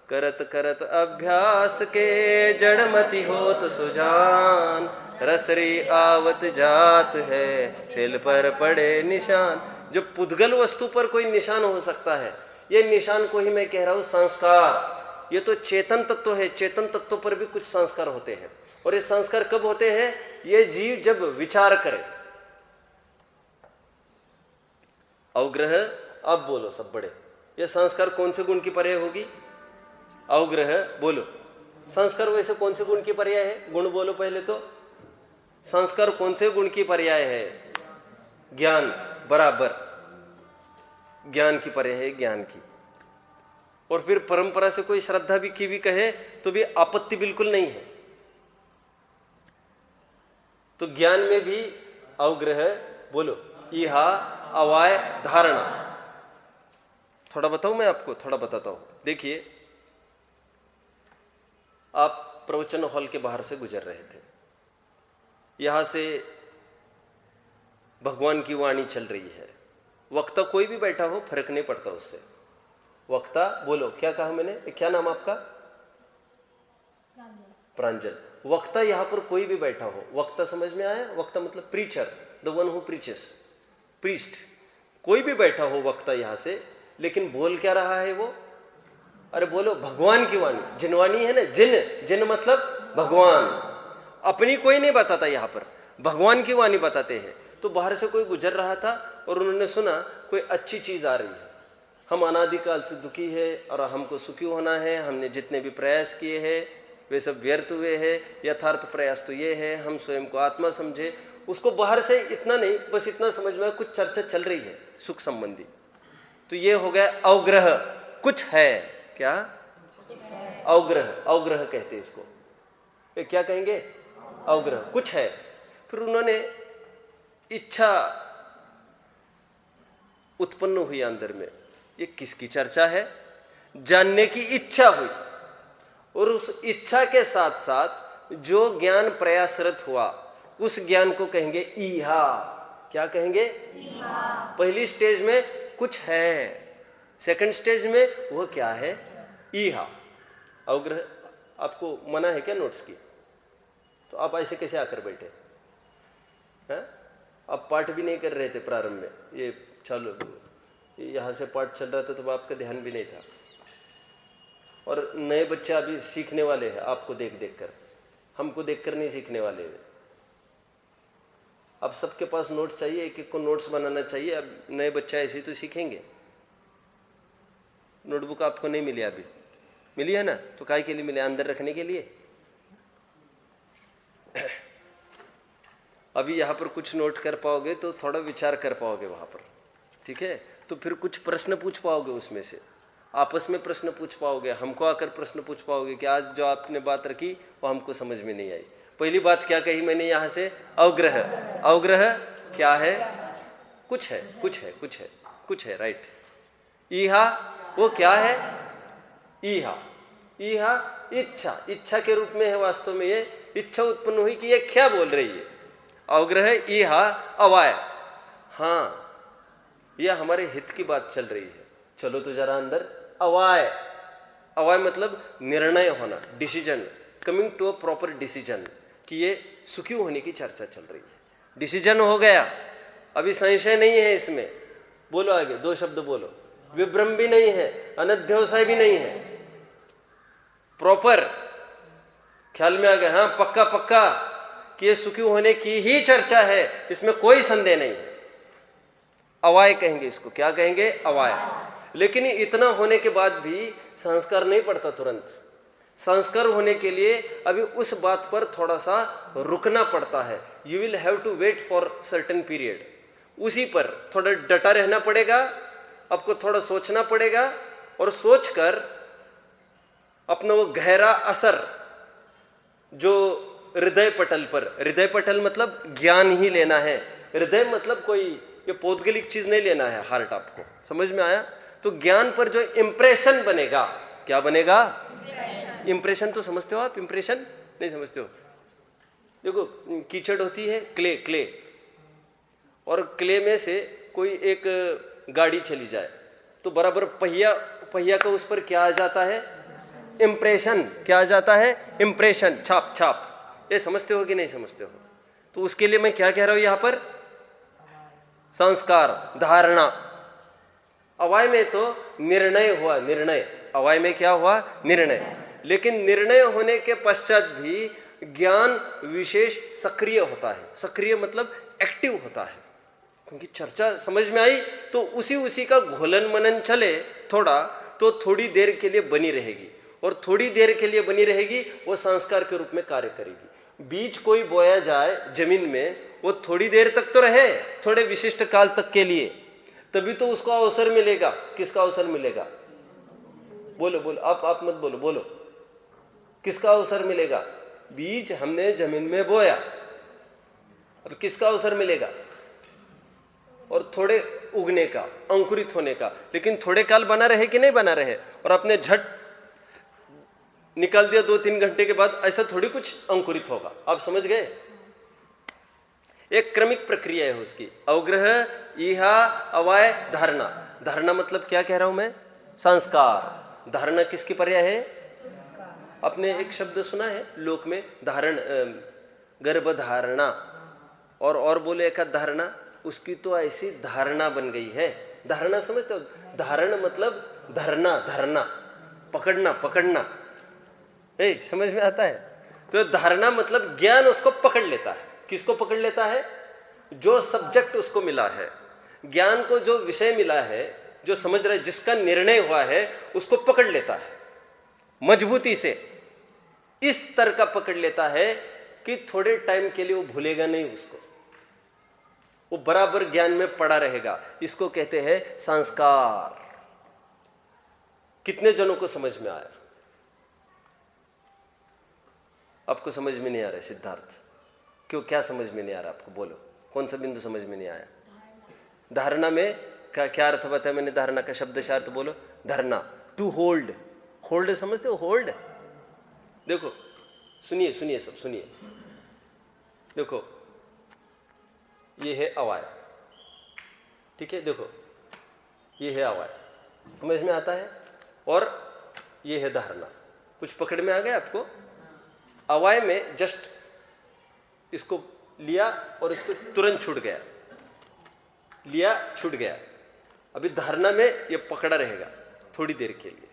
करत करत अभ्यास के जड़मति होत सुजान, रसरी आवत जात है सेल पर पड़े निशान। जो पुद्गल वस्तु पर कोई निशान हो सकता है, ये निशान को ही मैं कह रहा हूं संस्कार। ये तो चेतन तत्व है, चेतन तत्व पर भी कुछ संस्कार होते हैं। और ये संस्कार कब होते हैं? ये जीव जब विचार करे। अवग्रह, अब बोलो सब बड़े, ये संस्कार कौन से गुण की पर्याय होगी? अवग्रह, बोलो। संस्कार वैसे कौन से गुण की पर्याय है? गुण बोलो पहले तो। संस्कार कौन से गुण की पर्याय है? ज्ञान, बराबर, ज्ञान की पर्याय है, ज्ञान की। और फिर परंपरा से कोई श्रद्धा भी की भी कहे तो भी आपत्ति बिल्कुल नहीं है। तो ज्ञान में भी अवग्रह, बोलो, इहा, अवाय, धारणा। थोड़ा बताऊं मैं आपको? थोड़ा बताता हूं। देखिए, आप प्रवचन हॉल के बाहर से गुजर रहे थे, यहां से भगवान की वाणी चल रही है, वक्ता कोई भी बैठा हो फर्क नहीं पड़ता उससे। वक्ता, बोलो, क्या कहा मैंने? क्या नाम आपका? प्रांजल। वक्ता यहां पर कोई भी बैठा हो, वक्ता समझ में आया? वक्ता मतलब preacher, the one who preaches, priest. कोई भी बैठा हो वक्ता यहां से, लेकिन बोल क्या रहा है वो? अरे बोलो, भगवान की वाणी। जिनवाणी है ना, जिन, जिन मतलब भगवान। अपनी कोई नहीं बताता, यहां पर भगवान की वाणी बताते हैं। तो बाहर से कोई गुजर रहा था और उन्होंने सुना कोई अच्छी चीज आ रही है, हम अनादिकाल से दुखी है और हमको सुखी होना है, हमने जितने भी प्रयास किए हैं वे सब व्यर्थ हुए हैं, यथार्थ प्रयास तो ये है हम स्वयं को आत्मा समझे। उसको बाहर से इतना नहीं, बस इतना समझ में कुछ चर्चा चल रही है सुख संबंधी। तो ये हो गया अवग्रह, कुछ है। क्या? अवग्रह, अवग्रह कहते हैं इसको। ये क्या कहेंगे? अवग्रह, कुछ है। फिर उन्होंने इच्छा उत्पन्न हुई अंदर में, ये किसकी चर्चा है? जानने की इच्छा हुई। और उस इच्छा के साथ साथ जो ज्ञान प्रयासरत हुआ, उस ज्ञान को कहेंगे ईहा। क्या कहेंगे? ईहा। पहली स्टेज में कुछ है, सेकंड स्टेज में वो क्या है? ईहा। अवग्रह। आपको मना है क्या नोट्स की? तो आप ऐसे कैसे आकर बैठे हैं? आप पाठ भी नहीं कर रहे थे प्रारंभ में, ये चलो यहां से पाठ चल रहा था तो आपका ध्यान भी नहीं था। और नए बच्चे अभी सीखने वाले हैं आपको देख देख कर, हमको देखकर नहीं सीखने वाले हैं। अब सबके पास नोट्स चाहिए, एक एक को नोट्स बनाना चाहिए। अब नए बच्चे ऐसे ही तो सीखेंगे। नोटबुक आपको नहीं मिली, अभी मिली है ना? तो काय के लिए मिले? अंदर रखने के लिए। अभी यहां पर कुछ नोट कर पाओगे तो थोड़ा विचार कर पाओगे वहां पर, ठीक है? तो फिर कुछ प्रश्न पूछ पाओगे, उसमें से आपस में प्रश्न पूछ पाओगे, हमको आकर प्रश्न पूछ पाओगे कि आज जो आपने बात रखी वो हमको समझ में नहीं आई। पहली बात क्या कही मैंने यहां से? अवग्रह। अवग्रह क्या है? कुछ है, कुछ है, कुछ है, कुछ है, राइट। ईहा, वो क्या है? ईहा, ईहा इच्छा, इच्छा के रूप में है वास्तव में। ये इच्छा उत्पन्न हुई कि ये क्या बोल रही है? अवग्रह, ईहा, अवाय। हाँ, यह हमारे हित की बात चल रही है, चलो तो जरा अंदर। अवाय, अवाय मतलब निर्णय होना, decision, coming to a proper decision, कि ये सुखी होने की चर्चा चल रही है। डिसीजन हो गया, अभी संशय नहीं है इसमें। बोलो आगे, दो शब्द बोलो। विभ्रम भी नहीं है, अनध्यवसाय भी नहीं है, प्रॉपर ख्याल में आ गया। हाँ, पक्का पक्का कि ये सुखी होने की ही चर्चा है, इसमें कोई संदेह नहीं है। अवाय कहेंगे इसको। क्या कहेंगे? अवाय। लेकिन इतना होने के बाद भी संस्कार नहीं पड़ता तुरंत। संस्कार होने के लिए अभी उस बात पर थोड़ा सा रुकना पड़ता है। You will have to wait for certain period. उसी पर थोड़ा डटा रहना पड़ेगा, आपको थोड़ा सोचना पड़ेगा, और सोचकर अपना वो गहरा असर जो हृदय पटल पर, हृदय पटल मतलब ज्ञान ही लेना है। हृदय मतलब कोई ये पौद्गलिक चीज नहीं लेना है, हार्ट। आपको समझ में आया? तो ज्ञान पर जो इंप्रेशन बनेगा, क्या बनेगा? इंप्रेशन तो समझते हो आप? इंप्रेशन नहीं समझते हो? देखो कीचड़ होती है, क्ले, और क्ले में से कोई एक गाड़ी चली जाए तो बराबर पहिया का उस पर क्या आ जाता है? इंप्रेशन। क्या आ जाता है? इंप्रेशन, छाप। ये समझते हो कि नहीं समझते हो? तो उसके लिए मैं क्या कह रहा हूं यहां पर? संस्कार, धारणा। अवाय में तो निर्णय हुआ, निर्णय। अवाय में क्या हुआ? निर्णय। लेकिन निर्णय होने के पश्चात भी ज्ञान विशेष सक्रिय होता है। सक्रिय मतलब एक्टिव होता है, क्योंकि चर्चा समझ में आई तो उसी का घोलन मनन चले थोड़ा, तो थोड़ी देर के लिए बनी रहेगी, और थोड़ी देर के लिए बनी रहेगी वो संस्कार के रूप में कार्य करेगी। बीज कोई बोया जाए जमीन में, वो थोड़ी देर तक तो रहे, थोड़े विशिष्ट काल तक के लिए, तभी तो उसको अवसर मिलेगा। किसका अवसर मिलेगा? बोलो आप मत बोलो। किसका अवसर मिलेगा? बीज हमने जमीन में बोया, अब किसका अवसर मिलेगा? और थोड़े उगने का, अंकुरित होने का। लेकिन थोड़े काल बना रहे कि नहीं बना रहे, और आपने झट निकाल दिया 2-3 घंटे के बाद, ऐसा थोड़ी कुछ अंकुरित होगा। आप समझ गए? एक क्रमिक प्रक्रिया है उसकी। अवग्रह, इहा, अवाय, धारणा। धारणा मतलब क्या कह रहा हूं मैं? संस्कार। धारणा किसकी पर्याय है? आपने एक शब्द सुना है लोक में, धारण, गर्भधारणा, और बोले एक धारणा, उसकी तो ऐसी धारणा बन गई है। धारणा समझते हो? धारण मतलब धरना, पकड़ना। समझ में आता है? तो धारणा मतलब ज्ञान उसको पकड़ लेता है। किसको पकड़ लेता है? जो सब्जेक्ट उसको मिला है, ज्ञान को जो विषय मिला है, जो समझ रहा है, जिसका निर्णय हुआ है, उसको पकड़ लेता है मजबूती से। इस स्तर का पकड़ लेता है कि थोड़े टाइम के लिए वो भूलेगा नहीं उसको, वो बराबर ज्ञान में पड़ा रहेगा। इसको कहते हैं संस्कार। कितने जनों को समझ में आया? आपको समझ में नहीं आ रहा है सिद्धार्थ? क्यों, क्या समझ में नहीं आ रहा आपको? बोलो, कौन सा बिंदु समझ में नहीं आया? धारणा में क्या अर्थ बताया मैंने? धारणा का शब्दशार्थ बोलो। धरना, टू होल्ड। होल्ड समझते हो? होल्ड। देखो सुनिए, सब सुनिए। देखो ये है अवाय, ठीक है? देखो ये है अवाय, समझ में आता है? और ये है धारणा। कुछ पकड़ में आ गया आपको? अवाय में जस्ट इसको लिया और इसको तुरंत छूट गया, लिया छूट गया। अभी धारणा में ये पकड़ा रहेगा थोड़ी देर के लिए,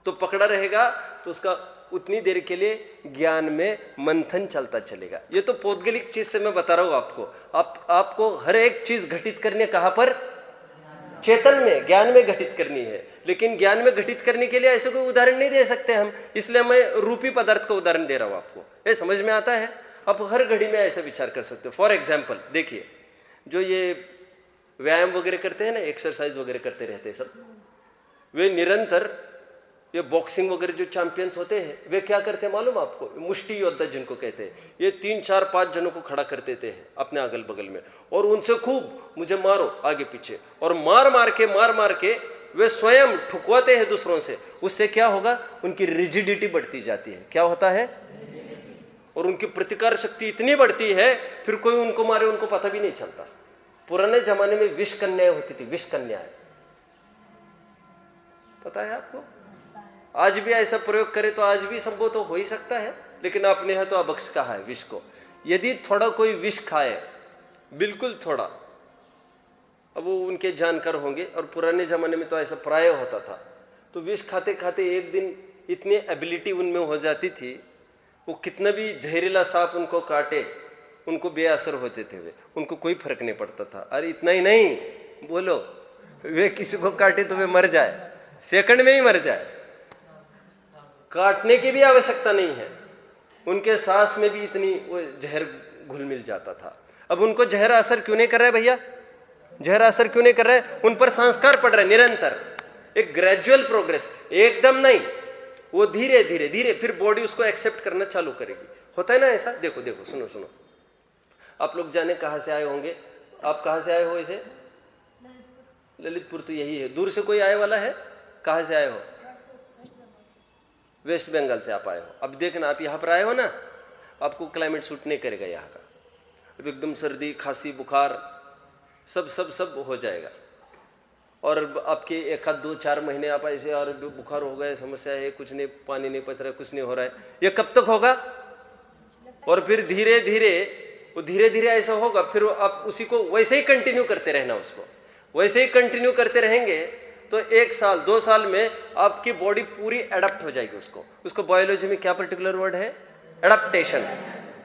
तो पकड़ा रहेगा तो उसका उतनी देर के लिए ज्ञान में मंथन चलता चलेगा। ये तो पौद्गलिक चीज से मैं बता रहा हूं आपको। आपको हर एक चीज घटित करनी है कहां पर? चेतन में, ज्ञान में घटित करनी है। लेकिन ज्ञान में घटित करने के लिए ऐसे कोई उदाहरण नहीं दे सकते हम, इसलिए मैं रूपी पदार्थ का उदाहरण दे रहा हूं आपको। ये समझ में आता है? आप हर घड़ी में ऐसा विचार कर सकते हो। फॉर एग्जाम्पल देखिए, जो ये व्यायाम वगैरह करते हैं ना, एक्सरसाइज वगैरह करते रहते हैं सब, वे निरंतर, ये बॉक्सिंग वगैरह जो चैंपियंस होते हैं, वे क्या करते हैं मालूम आपको? मुष्टि योद्धा जिनको कहते हैं, ये 3, 4, 5 जनों को खड़ा कर देते हैं अपने अगल बगल में, और उनसे खूब मुझे मारो आगे पीछे, और मार के वे स्वयं ठुकवाते हैं दूसरों से। उससे क्या होगा? उनकी रिजिडिटी बढ़ती जाती है। क्या होता है? और उनकी प्रतिकार शक्ति इतनी बढ़ती है, फिर कोई उनको मारे उनको पता भी नहीं चलता। पुराने जमाने में विष कन्याएं होती थी, विष कन्याएं, पता है आपको? आज भी ऐसा प्रयोग करे तो आज भी संभव तो हो ही सकता है, लेकिन आपने यहाँ तो अबक्ष कहा है विष को। यदि थोड़ा कोई विष खाए, बिल्कुल थोड़ा, अब वो उनके जानकार होंगे, और पुराने जमाने में तो ऐसा प्राय होता था, तो विष खाते खाते एक दिन इतनी एबिलिटी उनमें हो जाती थी, वो कितना भी जहरीला सांप उनको काटे, उनको बेअसर होते थे, वे उनको कोई फर्क नहीं पड़ता था। अरे इतना ही नहीं, बोलो, वे किसी को काटे तो वे मर जाए, सेकंड में ही मर जाए, काटने की भी आवश्यकता नहीं है, उनके सांस में भी इतनी वो जहर घुल मिल जाता था। अब उनको जहर असर क्यों नहीं कर रहा है भैया? जहर असर क्यों नहीं कर रहा है? उन पर संस्कार पड़ रहा है निरंतर, एक ग्रेजुअल प्रोग्रेस, एकदम नहीं, वो धीरे धीरे फिर बॉडी उसको एक्सेप्ट करना चालू करेगी। होता है ना ऐसा? देखो सुनो, आप लोग जाने कहां से आए होंगे? आप कहां से आए हो? इसे ललितपुर तो यही है। दूर से कोई आए वाला है? कहां से आए हो? वेस्ट बंगाल से आप आए हो, अब देखना आप यहाँ पर आए हो ना, आपको क्लाइमेट सूट नहीं करेगा यहाँ का, अब एकदम सर्दी खांसी बुखार सब सब सब हो जाएगा। और आपके 1-2-4 महीने आप ऐसे और बुखार हो गए, समस्या है, कुछ नहीं, पानी नहीं पच रहा है, कुछ नहीं हो रहा है, ये कब तक होगा? और फिर धीरे धीरे ऐसा होगा, फिर आप उसी को वैसे ही कंटिन्यू करते रहना, उसको वैसे ही कंटिन्यू करते रहेंगे तो 1 साल 2 साल में आपकी बॉडी पूरी एडप्ट हो जाएगी। उसको बायोलॉजी में क्या पर्टिकुलर वर्ड है? एडप्टेशन।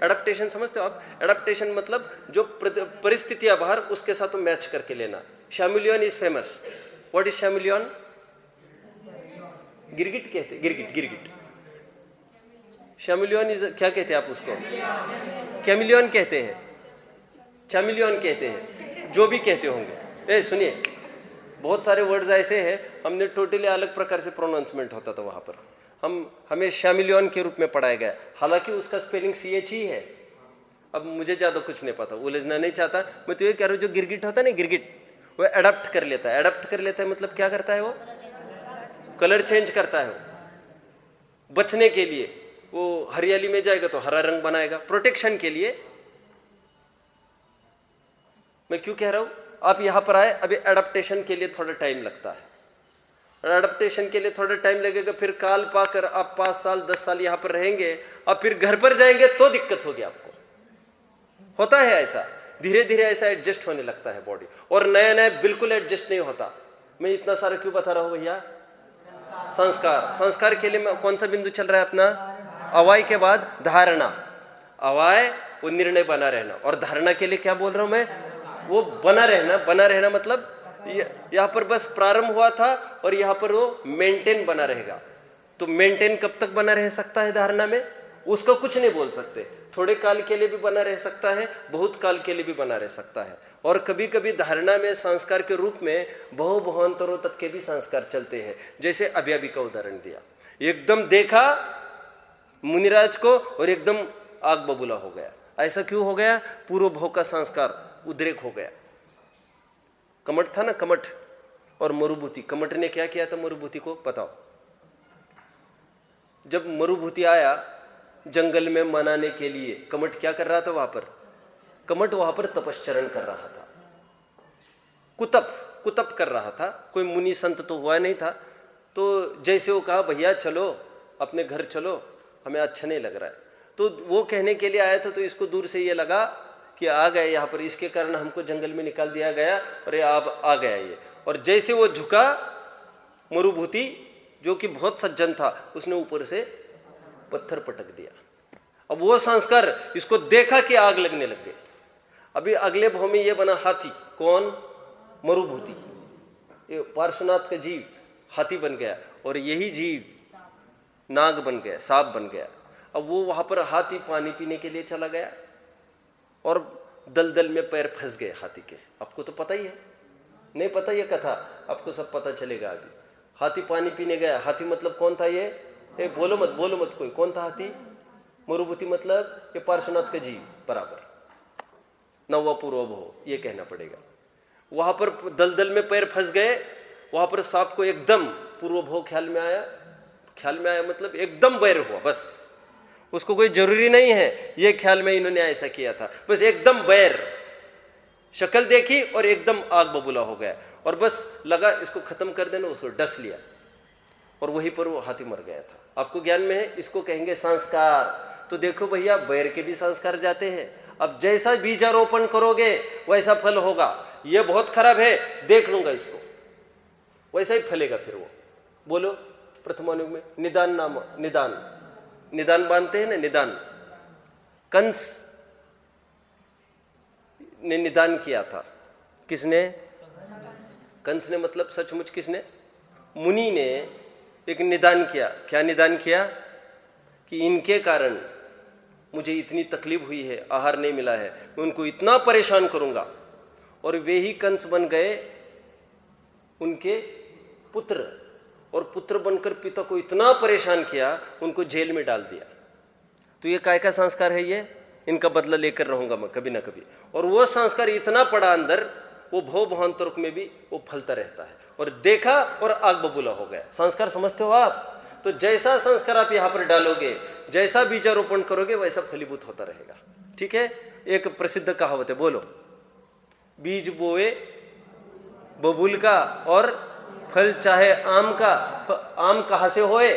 एडप्टेशन समझते हो आप? एडप्टेशन मतलब जो परिस्थितियां बाहर, उसके साथ मैच करके लेना। Chameleon is famous. What is chameleon? गिरगिट कहते, गिरगिट। शैमुलियन इज, क्या कहते हैं आप उसको? कैमिलियन कहते हैं, चैमिलियन कहते हैं, जो भी कहते होंगे। सुनिए, बहुत सारे वर्ड्स ऐसे हैं, हमने टोटली अलग प्रकार से प्रोनाउंसमेंट होता था वहां पर, हमें शैमिलियन के रूप में पढ़ाया गया, हालांकि उसका स्पेलिंग CH ही है। अब मुझे ज्यादा कुछ नहीं पता, उलझना नहीं चाहता मैं, तो ये कह रहा हूं जो गिरगिट होता है ना, गिरगिट, वो एडप्ट कर लेता है। एडप्ट कर लेता है मतलब क्या करता है? वो कलर चेंज करता है। बचने के लिए वो हरियाली में जाएगा तो हरा रंग बनाएगा, प्रोटेक्शन के लिए। मैं क्यों कह रहा हूं? आप यहां पर आए, अभी एडप्टेशन के लिए थोड़ा टाइम लगता है, एडप्टेशन के लिए थोड़ा टाइम लगेगा, फिर काल पाकर आप 5 साल 10 साल यहां पर रहेंगे, अब फिर घर पर जाएंगे तो दिक्कत होगी आपको। होता है ऐसा, धीरे धीरे ऐसा एडजस्ट होने लगता है बॉडी, और नया नया बिल्कुल एडजस्ट नहीं होता। मैं इतना सारा क्यों बता रहा हूं भैया? संस्कार के लिए मैं कौन सा बिंदु चल रहा है अपना? अवाय के बाद धारणा। अवाय वो निर्णय बना रहना, और धारणा के लिए क्या बोल रहा हूं मैं? वो बना रहना मतलब यहां पर बस प्रारंभ हुआ था और यहां पर वो मेंटेन बना रहेगा। तो मेंटेन कब तक बना रह सकता है धारणा में? उसका कुछ नहीं बोल सकते। थोड़े काल के लिए भी बना रह सकता है, बहुत काल के लिए भी बना रह सकता है, और कभी कभी धारणा में संस्कार के रूप में बहुभावांतरों तक के भी संस्कार चलते हैं। जैसे अभी का उदाहरण दिया, एकदम देखा मुनिराज को और एकदम आग बबूला हो गया। ऐसा क्यों हो गया? पूर्व भोग का संस्कार उद्रेक हो गया। कमठ था ना, कमठ और मरुभूति। कमठ ने क्या किया था मरुभूति को? बताओ। जब मरुभूति आया जंगल में मनाने के लिए, कमठ क्या कर रहा था वहां पर? कमठ वहां पर तपश्चरण कर रहा था, कुतप कर रहा था। कोई मुनि संत तो हुआ नहीं था। तो जैसे वो कहा भैया चलो अपने घर चलो, हमें अच्छा नहीं लग रहा है, तो वो कहने के लिए आया था, तो इसको दूर से ये लगा कि आ गए यहाँ पर, इसके कारण हमको जंगल में निकाल दिया गया और ये अब आ गया ये। और जैसे वो झुका, मरुभूति जो कि बहुत सज्जन था, उसने ऊपर से पत्थर पटक दिया। अब वो संस्कार, इसको देखा कि आग लगने लग गई। अभी अगले भाव में ये बना हाथी। कौन? मरुभूति। ये पार्श्वनाथ का जीव हाथी बन गया, और यही जीव नाग बन गया, सांप बन गया। अब वो वहां पर हाथी पानी पीने के लिए चला गया और दलदल में पैर फंस गए हाथी के। आपको तो पता ही है, नहीं पता ये कथा? आपको सब पता चलेगा अभी। हाथी पानी पीने गया। हाथी मतलब कौन था ये? बोलो मत कोई, कौन था हाथी? मरुभूति मतलब ये पार्श्वनाथ का जीव बराबर, नववा पूर्व भव, ये कहना पड़ेगा। वहां पर दलदल में पैर फंस गए, वहां पर सांप को एकदम पूर्व भव ख्याल में आया मतलब एकदम बैर हुआ। बस उसको कोई जरूरी नहीं है ये ख्याल में इन्होंने ऐसा किया था, बस एकदम बैर, शक्ल देखी और एकदम आग बबूला हो गया, और बस लगा इसको खत्म कर देना, उसको डस लिया, और वहीं पर वो हाथी मर गया था। आपको ज्ञान में है, इसको कहेंगे संस्कार। तो देखो भैया, बैर के भी संस्कार जाते हैं। अब जैसा बीजारोपण करोगे वैसा फल होगा। ये बहुत खराब है, देख लूंगा इसको, वैसा ही फलेगा फिर वो। बोलो प्रथमानुग में निदान बांधते हैं ना, निदान। कंस ने निदान किया था। किसने? कंस ने मतलब सचमुच किसने? मुनि ने एक निदान किया। क्या निदान किया? कि इनके कारण मुझे इतनी तकलीफ हुई है, आहार नहीं मिला है, मैं उनको इतना परेशान करूंगा। और वे ही कंस बन गए उनके पुत्र, और पुत्र बनकर पिता को इतना परेशान किया, उनको जेल में डाल दिया। तो ये काय का संस्कार है? ये इनका बदला लेकर रहूंगा मैं कभी ना कभी। और वो संस्कार इतना पड़ा अंदर, वो भव-भावांतरों में भी वो फलता रहता है। और देखा और आग बबूला हो गया। संस्कार समझते हो आप? तो जैसा संस्कार आप यहां पर डालोगे, जैसा बीजारोपण करोगे, वैसा फलीभूत होता रहेगा। ठीक है। एक प्रसिद्ध कहावत है, बोलो। बीज बोए बबूल का और फल चाहे आम का, आम कहां से होए?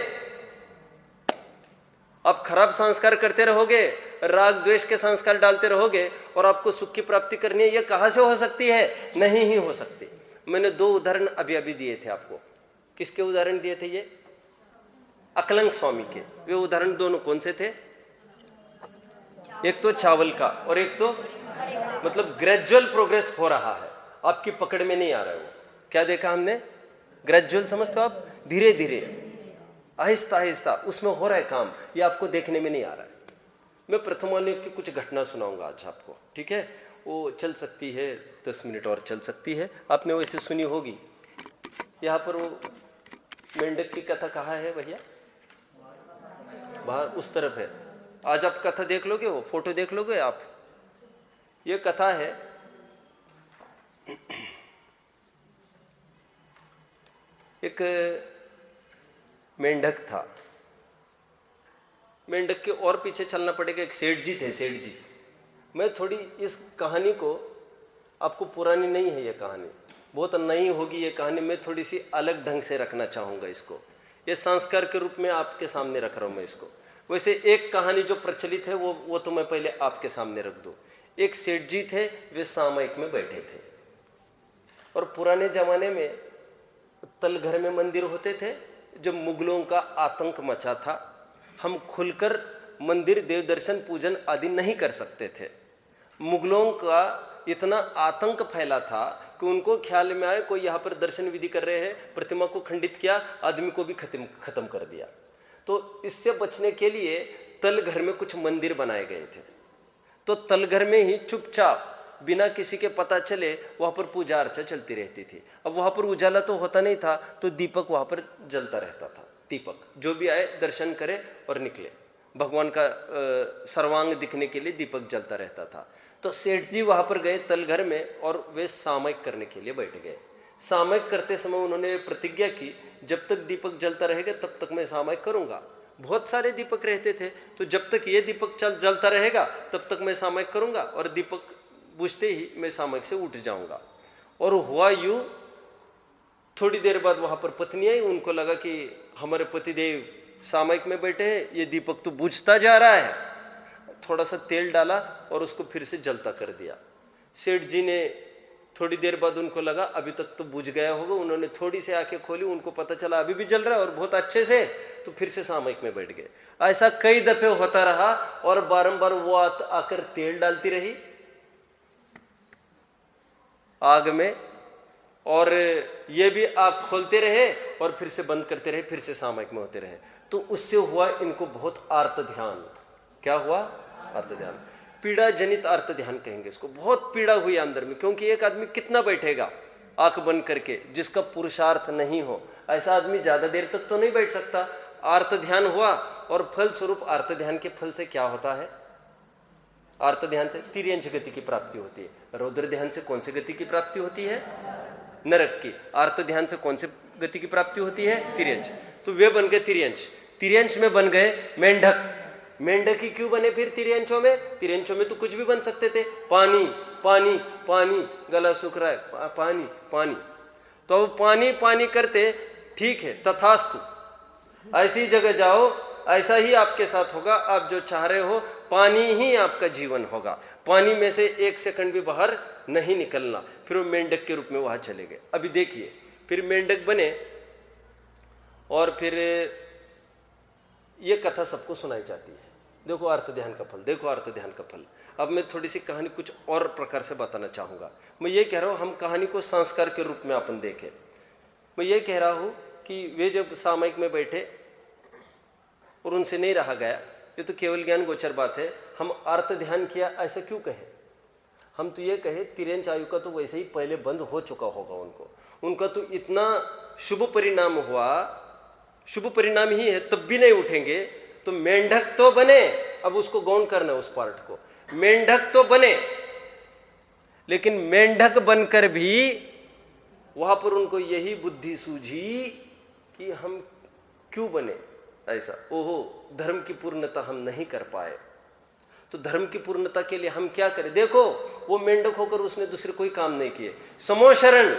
आप खराब संस्कार करते रहोगे, राग द्वेष के संस्कार डालते रहोगे और आपको सुख की प्राप्ति करनी है, यह कहां से हो सकती है? नहीं ही हो सकती। मैंने 2 उदाहरण अभी अभी दिए थे आपको। किसके उदाहरण दिए थे? ये अकलंग स्वामी के। वे उदाहरण दोनों कौन से थे? एक तो चावल का और एक तो मतलब ग्रेजुअल प्रोग्रेस हो रहा है, आपकी पकड़ में नहीं आ रहा है वो। क्या देखा हमने? ग्रेजुअल समझते हो आप? धीरे धीरे, आहिस्ता आहिस्ता उसमें हो रहा है काम, ये आपको देखने में नहीं आ रहा है। मैं प्रथमान्य की कुछ घटना सुनाऊंगा आज आपको। ठीक है। वो चल सकती है 10 मिनट और चल सकती है, आपने वैसे सुनी होगी। यहाँ पर वो मेंढक की कथा कहाँ है भैया? बाहर उस तरफ है। आज आप कथा देख लोगे, वो फोटो देख लोगे आप। ये कथा है एक मेंढक था। मेंढक के और पीछे चलना पड़ेगा। एक सेठ जी थे, सेठ जी। मैं थोड़ी इस कहानी को, आपको पुरानी नहीं है ये कहानी, बहुत नई होगी ये कहानी, मैं थोड़ी सी अलग ढंग से रखना चाहूंगा इसको। ये संस्कार के रूप में आपके सामने रख रहा हूं मैं इसको। वैसे एक कहानी जो प्रचलित है वो तो मैं पहले आपके सामने रख दूं। एक सेठ जी थे, वे सामयिक में बैठे थे और पुराने जमाने में तलघर में मंदिर होते थे। जब मुगलों का आतंक मचा था, हम खुलकर मंदिर, देव दर्शन, पूजन आदि नहीं कर सकते थे। मुगलों का इतना आतंक फैला था कि उनको ख्याल में आए कोई यहाँ पर दर्शन विधि कर रहे हैं, प्रतिमा को खंडित किया, आदमी को भी खत्म कर दिया। तो इससे बचने के लिए तलघर में कुछ मंदिर बनाए गए थे। तो तलघर में ही चुपचाप बिना किसी के पता चले वहां पर पूजा अर्चा चलती रहती थी। अब वहां पर उजाला तो होता नहीं था, तो दीपक वहां पर जलता रहता था। दीपक जो भी आए दर्शन करे और निकले, भगवान का सर्वांग दिखने के लिए दीपक जलता रहता था। तो सेठ जी वहां पर गए तलघर में और वे सामयिक करने के लिए बैठ गए। सामयिक करते समय उन्होंने प्रतिज्ञा की, जब तक दीपक जलता रहेगा तब तक मैं सामयिक करूंगा। बहुत सारे दीपक रहते थे, तो जब तक ये दीपक जलता रहेगा तब तक मैं सामयिक करूंगा और दीपक बुझते ही मैं सामयिक से उठ जाऊंगा। और हुआ यूं, थोड़ी देर बाद वहां पर पत्नी आई। उनको लगा कि हमारे पतिदेव सामयिक में बैठे हैं, ये दीपक तो बुझता जा रहा है। थोड़ा सा तेल डाला और उसको फिर से जलता कर दिया। सेठ जी ने थोड़ी देर बाद, उनको लगा अभी तक तो बुझ गया होगा, उन्होंने थोड़ी सी आंखें खोली, उनको पता चला अभी भी जल रहा है और बहुत अच्छे से, तो फिर से सामयिक में बैठ गए। ऐसा कई दफे होता रहा और बारंबार वो आकर तेल डालती रही आग में, और ये भी आग खोलते रहे और फिर से बंद करते रहे, फिर से सामयिक में होते रहे। तो उससे हुआ इनको बहुत आर्त ध्यान। क्या हुआ? आर्त ध्यान, पीड़ा जनित आर्त ध्यान कहेंगे इसको। बहुत पीड़ा हुई अंदर में, क्योंकि एक आदमी कितना बैठेगा आंख बंद करके, जिसका पुरुषार्थ नहीं हो, ऐसा आदमी ज्यादा देर तक तो नहीं बैठ सकता। आर्त ध्यान हुआ और फल स्वरूप आर्त ध्यान के फल से क्या होता है? आर्त ध्यान से तिर्यंच गति की प्राप्ति होती है। रौद्र ध्यान से कौन सी गति की प्राप्ति होती है? नरक की। आर्त ध्यान से कौन सी गति की प्राप्ति होती है? तिर्यंच। तो वे बन गए तिर्यंच। तिर्यंच में बन गए मेंढक। मेंढक ही क्यों बने फिर तिर्यंचों में? तिर्यंचों में तो कुछ भी बन सकते थे। पानी पानी पानी, गला सूख रहा है, पानी पानी। तो अब पानी पानी करते, ठीक है, तथास्तु, ऐसी जगह जाओ, ऐसा ही आपके साथ होगा। आप जो चाह रहे हो, पानी ही आपका जीवन होगा। पानी में से 1 सेकंड भी बाहर नहीं निकलना। फिर वो मेंढक के रूप में वहां चले गए। अभी देखिए, फिर मेंढक बने और फिर ये कथा सबको सुनाई जाती है। देखो आर्त ध्यान का फल, देखो आर्त ध्यान का फल। अब मैं थोड़ी सी कहानी कुछ और प्रकार से बताना चाहूंगा। मैं ये कह रहा हूं, हम कहानी को संस्कार के रूप में अपन देखें। मैं ये कह रहा हूं कि वे जब सामयिक में बैठे और उनसे नहीं रहा गया, ये तो केवल ज्ञान गोचर बात है। हम आर्त ध्यान किया ऐसा क्यों कहे? हम तो ये कहे तिर्यंच आयु का तो वैसे ही पहले बंद हो चुका होगा उनका तो इतना शुभ परिणाम हुआ, शुभ परिणाम ही है, तब भी नहीं उठेंगे। तो मेंढक तो बने, अब उसको गौण करना उस पार्ट को। मेंढक तो बने, लेकिन मेंढक बनकर भी वहां पर उनको यही बुद्धि सूझी कि हम क्यों बने, ऐसा, ओहो धर्म की पूर्णता हम नहीं कर पाए, तो धर्म की पूर्णता के लिए हम क्या करें? देखो वो मेंढक होकर उसने दूसरे कोई काम नहीं किए। समोशरण,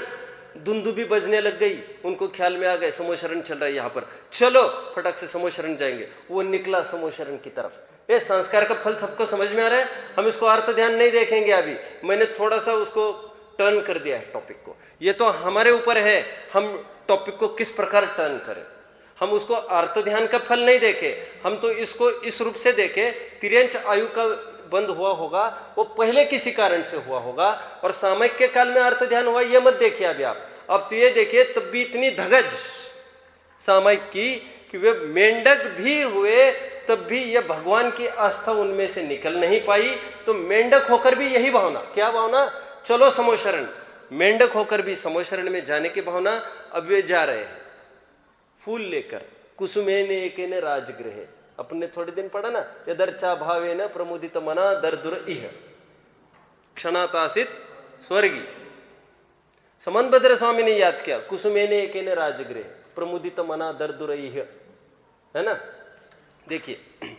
दुंदुबी बजने लग गई, उनको ख्याल में आ गए समोशरण चल रहा है यहाँ पर, चलो फटक से समोशरण जाएंगे। वो निकला समोशरण की तरफ। ये संस्कार का फल सबको समझ में आ रहा है। हम इसको अर्थ ध्यान नहीं देखेंगे अभी, मैंने थोड़ा सा उसको टर्न कर दिया है टॉपिक को। ये तो हमारे ऊपर है, हम टॉपिक को किस प्रकार टर्न करें। हम उसको अर्थ ध्यान का फल नहीं देखे, हम तो इसको इस रूप से देखे, तिर्यंच आयु का बंद हुआ होगा वो पहले किसी कारण से हुआ होगा, और सामयिक के काल में अर्थ ध्यान हुआ, ये मत देखिए अभी आप। अब तो ये देखिए तब भी इतनी धगज सामयिक की कि वे मेंढक भी हुए, तब भी ये भगवान की आस्था उनमें से निकल नहीं पाई। तो मेंढक होकर भी यही भावना, क्या भावना? चलो समोशरण, मेंढक होकर भी समोशरण में जाने की भावना। अब वे जा रहे हैं फूल लेकर, कुसुमेन एकेन राजगृहे। अपने थोड़े दिन पढ़ा ना, यदर्चा भावेन प्रमुदित मना दर्दुर इह क्षणातासित स्वर्गी। समनभद्र स्वामी ने याद किया, कुसुमेन एकेन राजगृहे प्रमुदित मना दर्दुर इह, है ना। देखिए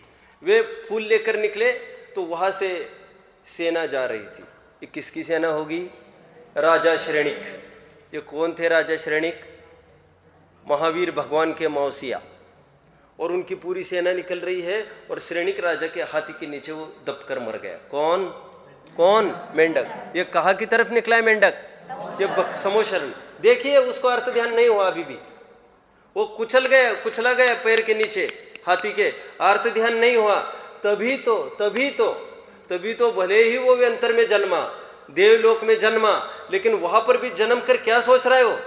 वे फूल लेकर निकले तो वहां से सेना जा रही थी। ये किसकी सेना होगी? राजा श्रेणिक। ये कौन थे राजा श्रेणिक? महावीर भगवान के मौसिया, और उनकी पूरी सेना निकल रही है, और श्रेणिक राजा के हाथी के नीचे वो दबकर मर गया। कौन? कौन? मेंढक। ये कहाँ की तरफ निकला है मेंढक? ये समोशरण। देखिए उसको अर्थ ध्यान नहीं हुआ अभी भी, वो कुचला गया पैर के नीचे हाथी के, अर्थ ध्यान नहीं हुआ। तभी तो भले ही वो अंतर में जन्मा, देवलोक में जन्मा, लेकिन वहां पर भी जन्म कर क्या सोच रहा है वो?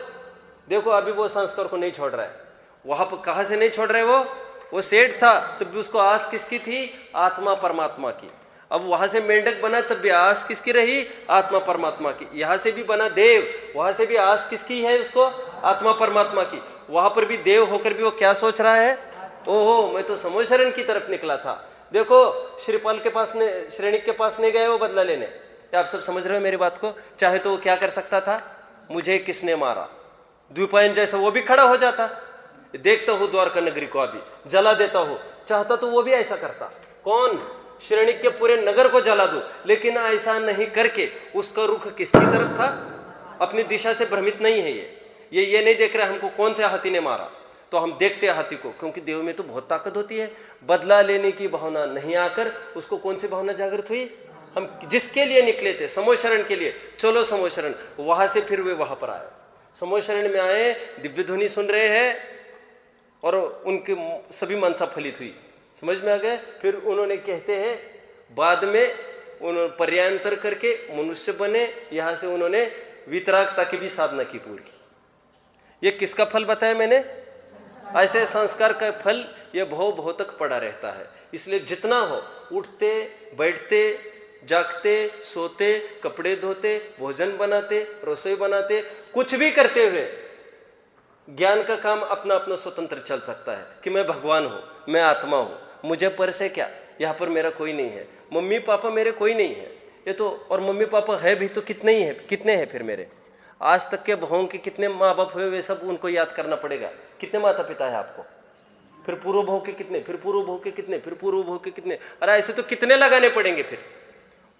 देखो अभी वो संस्कार को नहीं छोड़ रहा है। वहां पर कहां से नहीं छोड़ रहा है वो सेठ था, तब भी उसको आस किसकी थी? आत्मा परमात्मा की। अब वहां से मेंढक बना तब भी आस किसकी रही? आत्मा परमात्मा की। यहां से भी बना देव, वहां से भी आस किसकी है उसको? आत्मा परमात्मा की। वहां पर भी देव होकर भी वो क्या सोच रहा है? ओहो मैं तो समोशरण की तरफ निकला था। देखो श्रीपाल के पास ने, श्रेणिक के पास नहीं गए वो बदला लेने। आप सब समझ रहे हो मेरी बात को? चाहे तो वो क्या कर सकता था? मुझे किसने मारा, द्विपायन जैसा वो भी खड़ा हो जाता, देखता हूं द्वारका नगरी को अभी जला देता हूं, चाहता तो वो भी ऐसा करता। कौन? श्रेणिक के पूरे नगर को जला दो, लेकिन ऐसा नहीं करके उसका रुख किसकी तरफ था? अपनी दिशा से भ्रमित नहीं है ये नहीं देख रहा हमको कौन से हाथी ने मारा, तो हम देखते हैं हाथी को, क्योंकि देव में तो बहुत ताकत होती है। बदला लेने की भावना नहीं आकर उसको कौन सी भावना जागृत हुई? हम जिसके लिए निकले थे, समोशरण के लिए, चलो समोशरण। वहां से फिर वे वहां पर आए, समोशरण में आए, दिव्य ध्वनि सुन रहे हैं, और उनकी सभी मनसा फलित हुई, समझ में आ गए। फिर उन्होंने कहते हैं बाद में उन्होंने पर्यांतर करके मनुष्य बने, यहां से उन्होंने वितरागता की भी साधना की पूरी। ये किसका फल बताया मैंने? ऐसे संस्कार का फल ये भव तक पड़ा रहता है। इसलिए जितना हो, उठते बैठते जागते सोते कपड़े धोते भोजन बनाते रसोई बनाते कुछ भी करते हुए ज्ञान का काम अपना अपना स्वतंत्र चल सकता है कि मैं भगवान हूं, मैं आत्मा हूं, मुझे पर से क्या, यहां पर मेरा कोई नहीं है, मम्मी पापा मेरे कोई नहीं है, ये तो, और मम्मी पापा है भी तो कितने हैं फिर मेरे, आज तक के भावों के कितने माँ बाप हुए वे सब उनको याद करना पड़ेगा। कितने माता पिता है आपको, फिर पूर्व भाव के कितने, फिर पूर्व भाव के कितने, फिर पूर्व भाव के कितने, अरे ऐसे तो कितने लगाने पड़ेंगे फिर।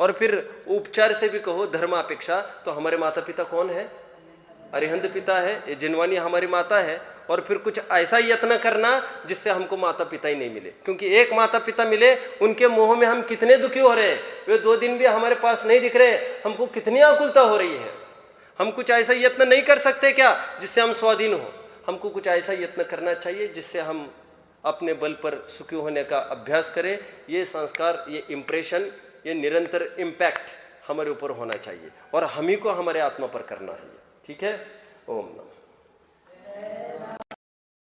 और फिर उपचार से भी कहो धर्मापेक्षा, तो हमारे माता पिता कौन है? अरिहंत पिता है, ये जिनवानी हमारी माता है। और फिर कुछ ऐसा यत्न करना जिससे हमको माता पिता ही नहीं मिले, क्योंकि एक माता पिता मिले उनके मोह में हम कितने दुखी हो रहे हैं, वे 2 दिन भी हमारे पास नहीं दिख रहे, हमको कितनी आकुलता हो रही है। हम कुछ ऐसा यत्न नहीं कर सकते क्या जिससे हम स्वाधीन हो? हमको कुछ ऐसा यत्न करना चाहिए जिससे हम अपने बल पर सुखी होने का अभ्यास करें। ये संस्कार, ये इंप्रेशन, ये निरंतर इम्पैक्ट हमारे ऊपर होना चाहिए, और हम ही को हमारे आत्मा पर करना है। ठीक है? ओम नमः।